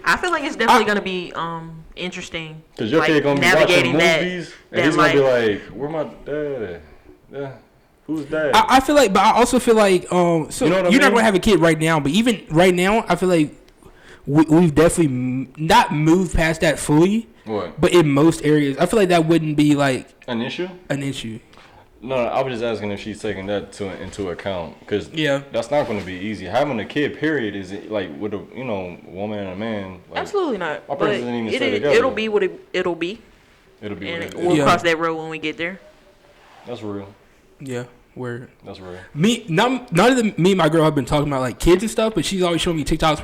I feel like it's definitely gonna be interesting. Cause your kid gonna be watching movies, and he's gonna be like, "Where my dad? Yeah, who's dad?" I feel like, but I also feel like, so you're not gonna have a kid right now, but even right now, I feel like we've definitely not moved past that fully. What? But in most areas, I feel like that wouldn't be like an issue. No, I was just asking if she's taking that into account, because that's not going to be easy. Having a kid, period, is it like with a woman and a man? Like, absolutely not. My person doesn't even stay together. It'll be what it'll be. It'll be. And we'll cross that road when we get there. That's real. Yeah, word. That's real. Me and my girl have been talking about like kids and stuff, but she's always showing me TikToks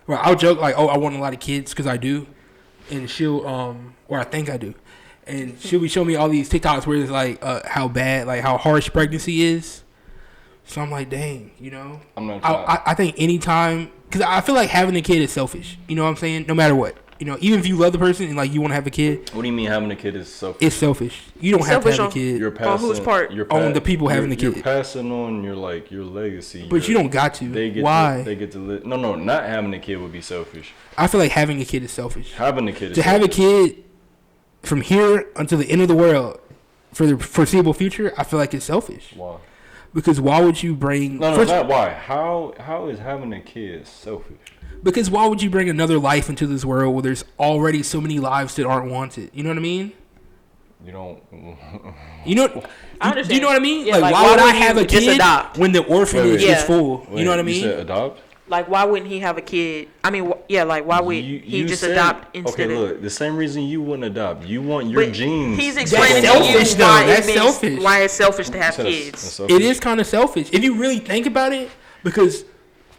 where I'll joke like, oh, I want a lot of kids because I do, and she'll or I think I do. And she'll be showing me all these TikToks where it's like how bad, like how harsh pregnancy is. So I'm like, dang, I'm not. I think anytime, because I feel like having a kid is selfish. You know what I'm saying? No matter what, even if you love the person and like you want to have a kid. What do you mean having a kid is selfish? It's selfish. You don't have to have a kid. You're passing, on whose part? On the people having the kid. You're passing on your legacy. But you don't got to. Why? They get to live. No, not having a kid would be selfish. I feel like having a kid is selfish. Having a kid is to have a kid. From here until the end of the world, for the foreseeable future, I feel like it's selfish. Why? Because why would you bring... No, not why. How is having a kid selfish? Because why would you bring another life into this world where there's already so many lives that aren't wanted? You know what I mean? You don't... I understand. Do you know what I mean? Yeah, like why would I have a kid when the orphanage is full? You know what I mean? You said adopt? Like, why wouldn't he have a kid? I mean, like, why would he just adopt instead of... Okay, look, the same reason you wouldn't adopt. You want your genes. He's explaining to you why it's selfish to have kids. It is kind of selfish. If you really think about it, because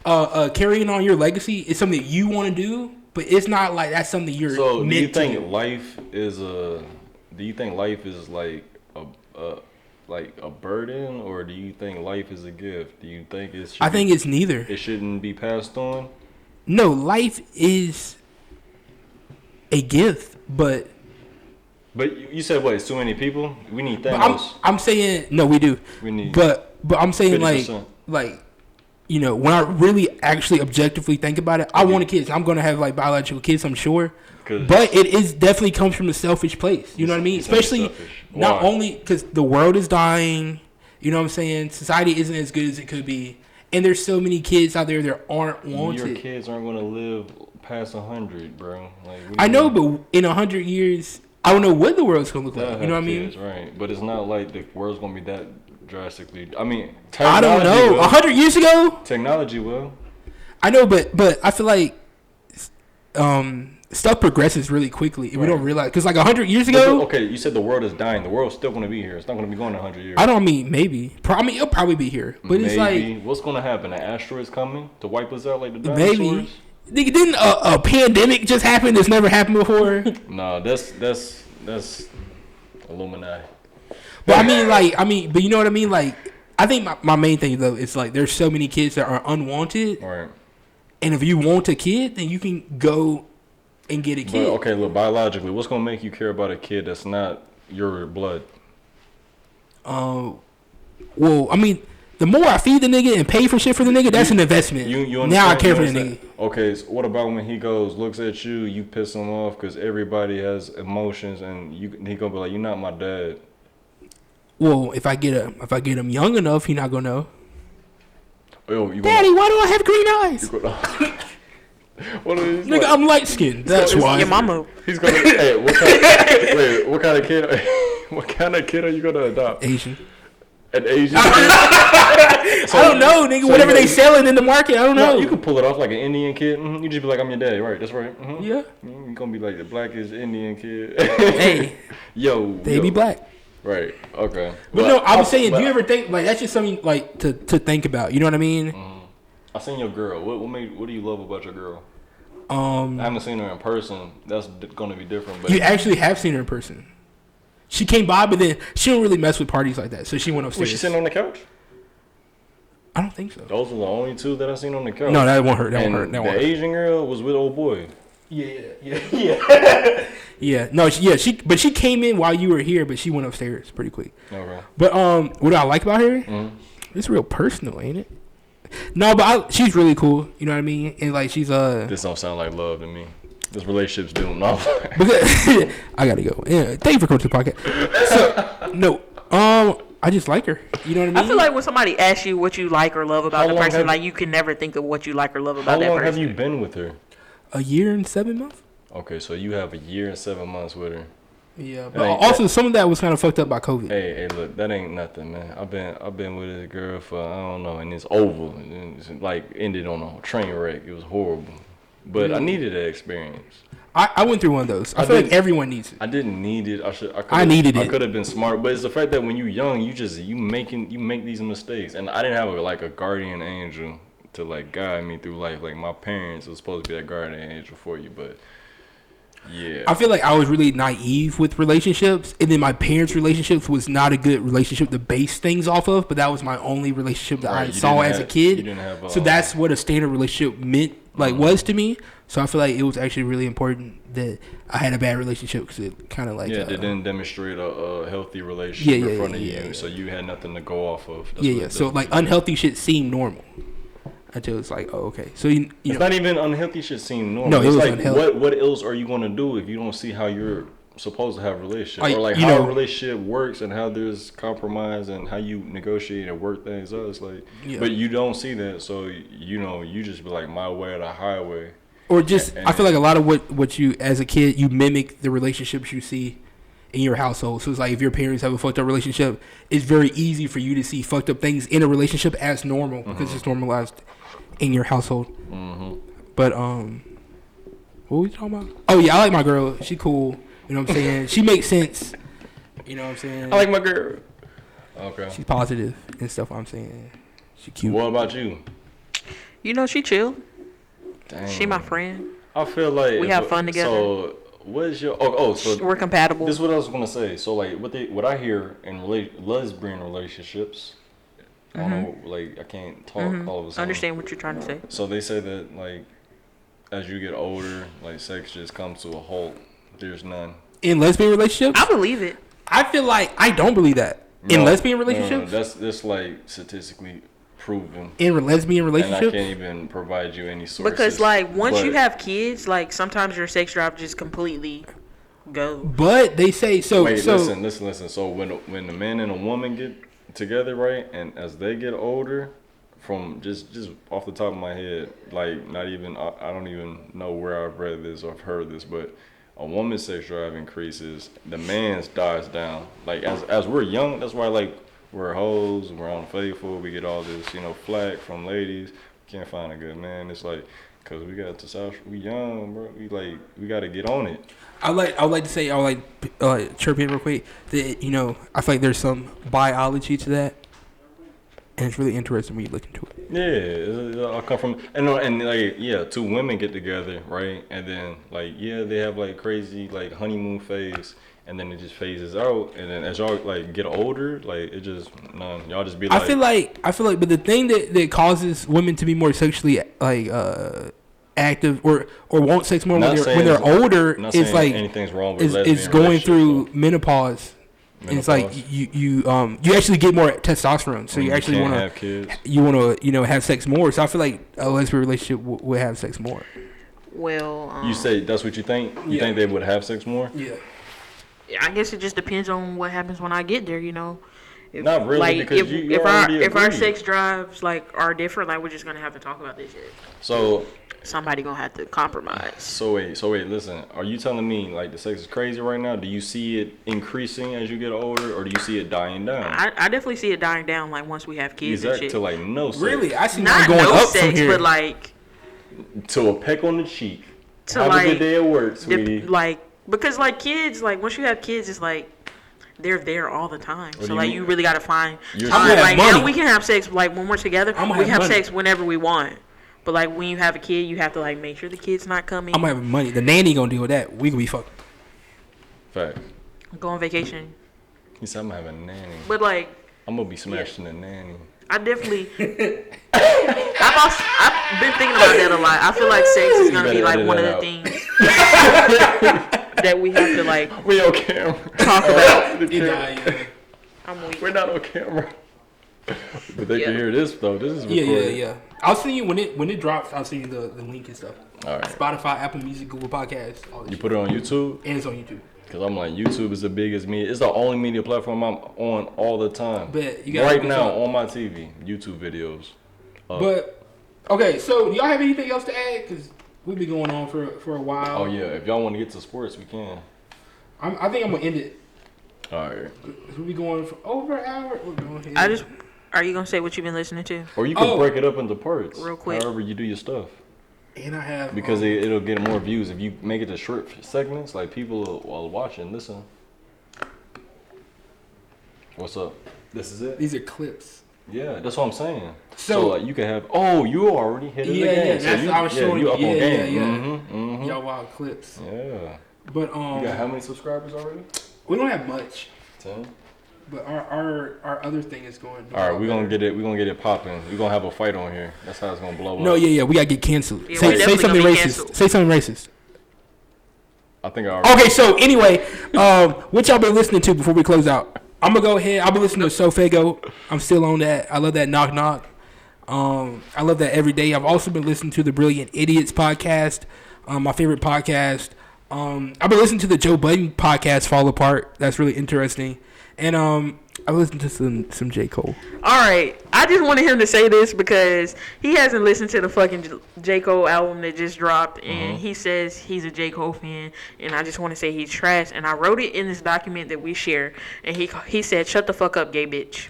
carrying on your legacy is something that you want to do, but it's not like that's something you're meant to do. So, do you think life is like a burden, or do you think life is a gift? Do you think I think it's neither. It shouldn't be passed on? No, life is a gift, but you said what? It's too many people. We need Thanos. I'm saying no, we do. We need, but I'm saying 50%. like when I really actually objectively think about it, I want a kid. I'm gonna have like biological kids, I'm sure. But it is definitely comes from a selfish place. You know what I mean? Especially not only because the world is dying. You know what I'm saying? Society isn't as good as it could be, and there's so many kids out there that aren't wanted. Your kids aren't gonna live past 100, bro. Like, I know, but in 100 years, I don't know what the world's gonna look like. You know what I mean? Right, but it's not like the world's gonna be that drastically. I mean, I don't know. 100 years ago, technology will. I know, but I feel like stuff progresses really quickly. Right. We don't realize because like 100 years ago. Okay, you said the world is dying. The world's still going to be here. It's not going to be going 100 years. I don't mean maybe. It'll probably be here, but it's like what's going to happen? An asteroid's coming to wipe us out like the dinosaurs? Maybe. Didn't a pandemic just happen that's never happened before? No, that's Illuminati. But but you know what I mean? Like, I think my main thing though is like there's so many kids that are unwanted. Right. And if you want a kid, then you can go and get a kid. But, okay, look, biologically, what's gonna make you care about a kid that's not your blood? Well, I mean, the more I feed the nigga and pay for shit for the nigga, that's an investment. You now I care for the nigga. Okay, so what about when he looks at you, you piss him off because everybody has emotions, and he gonna be like, "You're not my dad." Well, if I get him young enough, he not gonna know. Yo, Daddy, why do I have green eyes? What is Nigga, I'm light skinned. That's why. Your mama. He's gonna. Hey, what kind of kid? What kind of kid are you gonna adopt? Asian. An Asian kid? I don't know, nigga. Whatever they selling in the market, I don't know. You could pull it off like an Indian kid. Mm-hmm. You just be like, I'm your daddy, right? That's right. Mm-hmm. Yeah. You're gonna be like the blackest Indian kid. Hey. They be black. Right. Okay. But no, I was saying, do you ever think like that's just something like to think about? You know what I mean? Mm-hmm. I seen your girl. What do you love about your girl? I I haven't seen her in person. That's gonna be different. But you actually have seen her in person. She came by, but then she don't really mess with parties like that, so she went upstairs. Was she sitting on the couch? I don't think so. Those were the only two that I seen on the couch. No, that won't hurt. That won't hurt. The Asian girl was with old boy. Yeah. Yeah. No, but she came in while you were here, but she went upstairs pretty quick. Okay. But what I like about her, it's real personal, ain't it? No, but she's really cool. You know what I mean? And like she's This don't sound like love to me. This relationship's doing nothing. I gotta go. Yeah, thank you for coming to the podcast. So no, I just like her. You know what I mean? I feel like when somebody asks you what you like or love about the person, like you can never think of what you like or love about that person. How long have you been with her? A year and 7 months. Okay, so you have a year and 7 months with her. Yeah, but also some of that was kind of fucked up by COVID. Hey, look, that ain't nothing, man. I've been with this girl for I don't know, and it's over. And it's like ended on a train wreck. It was horrible, but I needed that experience. I went through one of those. I feel like everyone needs it. I didn't need it. I needed it. I could have been smart, but it's the fact that when you're young, you make these mistakes, and I didn't have a guardian angel to like guide me through life. Like my parents were supposed to be that guardian angel for you, but. Yeah. I feel like I was really naive with relationships, and then my parents' relationships was not a good relationship to base things off of, but that was my only relationship that I saw as a kid. You didn't have, so that's what a standard relationship meant, was to me. So I feel like it was actually really important that I had a bad relationship because it kind of like... Yeah, they didn't demonstrate a healthy relationship in front of you, so you had nothing to go off of. That's So like unhealthy shit seemed normal. Until it's like, oh, okay. So you it's know, not even unhealthy shit seem normal. No, it was like unhealthy. What else are you gonna do if you don't see how you're supposed to have a relationship, or like how a relationship works and how there's compromise and how you negotiate and work things out? It's like, but you don't see that, so you just be like my way or the highway. Or just I feel like a lot of what you as a kid you mimic the relationships you see in your household. So it's like if your parents have a fucked up relationship, it's very easy for you to see fucked up things in a relationship as normal because it's normalized in your household. But what were we talking about? Oh yeah, I like my girl. She cool. You know what I'm saying? She makes sense. You know what I'm saying? I like my girl. Okay. She's positive and stuff. I'm saying she cute. What about you? You know, she chill. Dang. She my friend. I feel like we have fun together. So what is your so we're compatible. This is what I was gonna say. So like what I hear in lesbian relationships. I don't know, like I can't talk all of a sudden. I understand what you're trying to say. So they say that like as you get older, like sex just comes to a halt. There's none. In lesbian relationships? I believe it. I feel like I don't believe that. In lesbian relationships? No, that's like statistically proven. In lesbian relationships? And I can't even provide you any sources. Because like once you have kids, like sometimes your sex drive just completely go. But they say so. Wait, listen. So when the man and a woman get together, right, and as they get older, from just off the top of my head, like not even I don't even know where I've read this or I've heard this, but a woman's sex drive increases, the man's dies down. Like as we're young, that's why like we're hoes, we're unfaithful, we get all this flack from ladies. We can't find a good man. It's like because we got to South, we young, bro. We got to get on it. I would like to say chirp in real quick that I feel like there's some biology to that, and it's really interesting when you look into it. Yeah, I come from and like two women get together, right, and then they have like crazy like honeymoon phase, and then it just phases out, and then as y'all like get older, like it just none. Y'all just be like. I feel like, but the thing that causes women to be more sexually active or want sex more when they're older is like anything's wrong with is going through menopause. It's like you actually get more testosterone, so you actually want to have kids. You want to have sex more. So I feel like a lesbian relationship would have sex more. Well, you say that's what you think? You think they would have sex more? Yeah. I guess it just depends on what happens when I get there. Not really, like because you already if our agreed. sex drives like are different, like we're just gonna have to talk about this shit. So Somebody gonna have to compromise. So wait, listen. Are you telling me like the sex is crazy right now? Do you see it increasing as you get older, or do you see it dying down? I definitely see it dying down like once we have kids and shit. To like no sex. Really, I see Not mine going no up sex, from here. but like To a peck on the cheek. to Have like a good day at work, sweetie. like because like kids, like once you have kids, it's like they're there all the time. What do So you like mean? you really gotta find You're I'm gonna like have money. now we can have sex like when we're together. I'm gonna We have have money. sex whenever we want. But like when you have a kid, you have to like make sure the kid's not coming. I'm gonna have money. The nanny gonna deal with that. We gonna be fucking. Fact. Go on vacation. He said I'm gonna have a nanny. But like I'm gonna be smashing the nanny. I definitely I've been thinking about that a lot. I feel like sex is gonna be better like edit one of that the out. things that we have to like We on camera. talk about. The camera. I'm weak. We're not on camera. But they can hear this though. This is recorded. Yeah. I'll send you when it drops. I'll send you the link and stuff. All right. Spotify, Apple Music, Google Podcasts. All this You shit. put it on YouTube? And it's on YouTube. Because I'm like, YouTube is the biggest media. It's the only media platform I'm on all the time. But you gotta right look now up. on my TV, YouTube videos. But okay, so do y'all have anything else to add? Because we've been going on for a while. Oh yeah, if y'all want to get to sports, we can. I think I'm gonna end it. All right. We'll be going for over an hour. We're going here. Are you gonna say what you've been listening to? Or you can break it up into parts. Real quick. However you do your stuff. And I have Because it'll get more views if you make it to short segments. Like people will watch and listen. What's up? This is it. these are clips. Yeah, that's what I'm saying. So- So like you can have. Oh, you already hit it Yeah, again. yeah, So that's you, what I was showing you you. up Yeah, on yeah, game. yeah. Mm-hmm. Y'all wild clips. Yeah. But You got how many subscribers already? we don't have much. 10. But our other thing is going. All right, we're gonna get it popping. We're gonna have a fight on here. That's how it's gonna blow up. No, yeah, we gotta get canceled. Yeah, say we're definitely something gonna be racist. canceled. Say something racist. I think I already. Okay, so anyway, what y'all been listening to before we close out? I'm gonna go ahead. I've been listening to Sofago. I'm still on that. I love that Knock Knock. I love that every day. I've also been listening to the Brilliant Idiots podcast, my favorite podcast. I've been listening to the Joe Budden podcast, Fall Apart. That's really interesting. And I listened to some J. Cole. All right, I just wanted him to say this because he hasn't listened to the fucking J. Cole album that just dropped, and he says he's a J. Cole fan, and I just want to say he's trash. And I wrote it in this document that we share, and he said, "Shut the fuck up, gay bitch."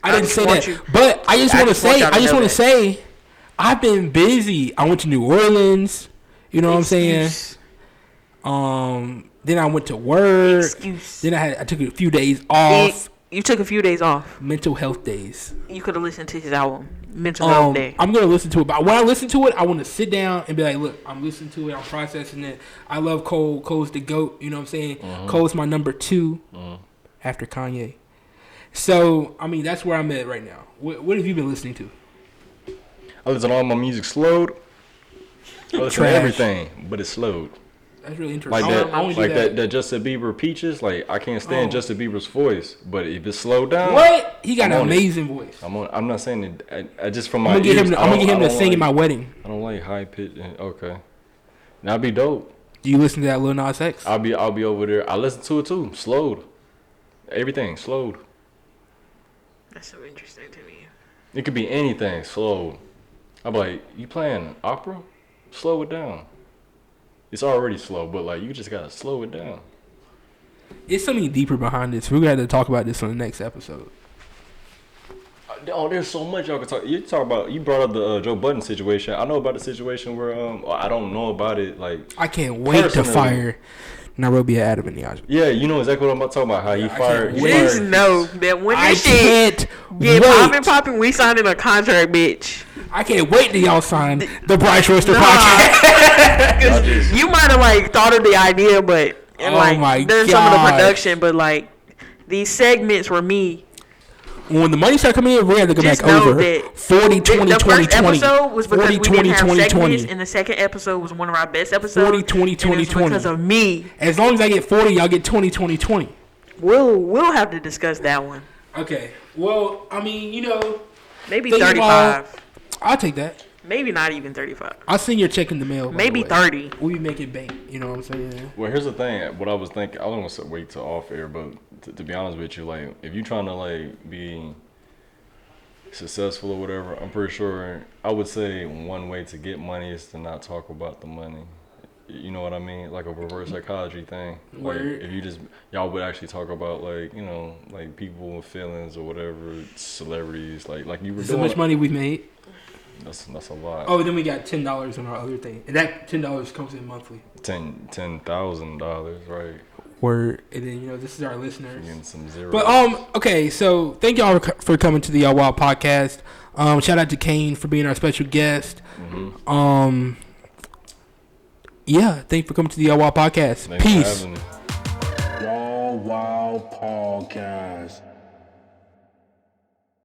I didn't just say want that, you- but I just I want to just want say, y'all to I just know want to that. say, I've been busy. I went to New Orleans. You know what I'm saying? Excuse. Then I went to work. Excuse. Then I took a few days off. You took a few days off. Mental health days. You could have listened to his album, Mental Health Day. I'm gonna listen to it, but when I listen to it, I want to sit down and be like, "Look, I'm listening to it. I'm processing it. I love Cole. Cole's the GOAT. You know what I'm saying? Cole's my number 2 after Kanye. So I mean, that's where I'm at right now. What have you been listening to? I listen to all my music slowed. I listen Trash. to everything, but it's slowed. That's really interesting. Like I only do that Justin Bieber Peaches. Like I can't stand Justin Bieber's voice, but if it's slowed down, What? He got I'm an on it. amazing voice. I'm not saying it. I just from my I'm gonna get ears, him. I'm gonna get him to sing in my wedding. I don't like high pitch. Okay, that'd be dope. Do you listen to that Lil Nas X? I'll be over there. I listen to it too. Slowed. Everything slowed. That's so interesting to me. It could be anything slowed. I'm like, you playing opera? Slow it down. It's already slow, but like you just gotta slow it down. It's something deeper behind this. We're gonna have to talk about this on the next episode. Oh, there's so much y'all can talk. You talk about. You brought up the Joe Budden situation. I know about the situation where I don't know about it. Like I can't wait to Personally. fire Nairobi Adam and Yaja. yeah, you know exactly what I'm about to talk about. How he fired. He Just fired. know that when I this shit can't get wait. popping, we signed in a contract, bitch. I can't wait till y'all sign the Bryce Roaster Nah. podcast. 'Cause you might have like thought of the idea, but and Oh like my there's some of the God. production, but like these segments were me. When the money start coming in, we're gonna go Just back know over that 40, 20, the 20, first 20. episode was because 40, we 20, didn't have 20, segments, 20. and the second episode was one of our best episodes. 40, 20, 20, and it was 20. because of me. As long as I get 40, y'all get 20, 20, 20. We'll have to discuss that one. Okay. Well, I mean, you know, Maybe Think 35. I'll take that. Maybe not even 35. I'll send your check in the mail. Maybe 30. We be making bank. You know what I'm saying? Well, here's the thing. What I was thinking, I don't want to wait till off air, but to be honest with you, like, if you're trying to like be successful or whatever, I'm pretty sure I would say one way to get money is to not talk about the money. You know what I mean? Like a reverse psychology thing. Like if you just y'all would actually talk about like, you know, like people with feelings or whatever, celebrities, like you were doing. So much money we made. That's a lot. Oh, then we got $10 on our other thing, and that $10 comes in monthly. $10,000, right? Word, and then this is our listeners. Getting some zeros. But okay, so thank y'all for coming to the Yall Wild Podcast. Shout out to Kane for being our special guest. Mm-hmm. Yeah, thanks for coming to the Yall Wild Podcast. Thanks Peace. Yall Wild Podcast.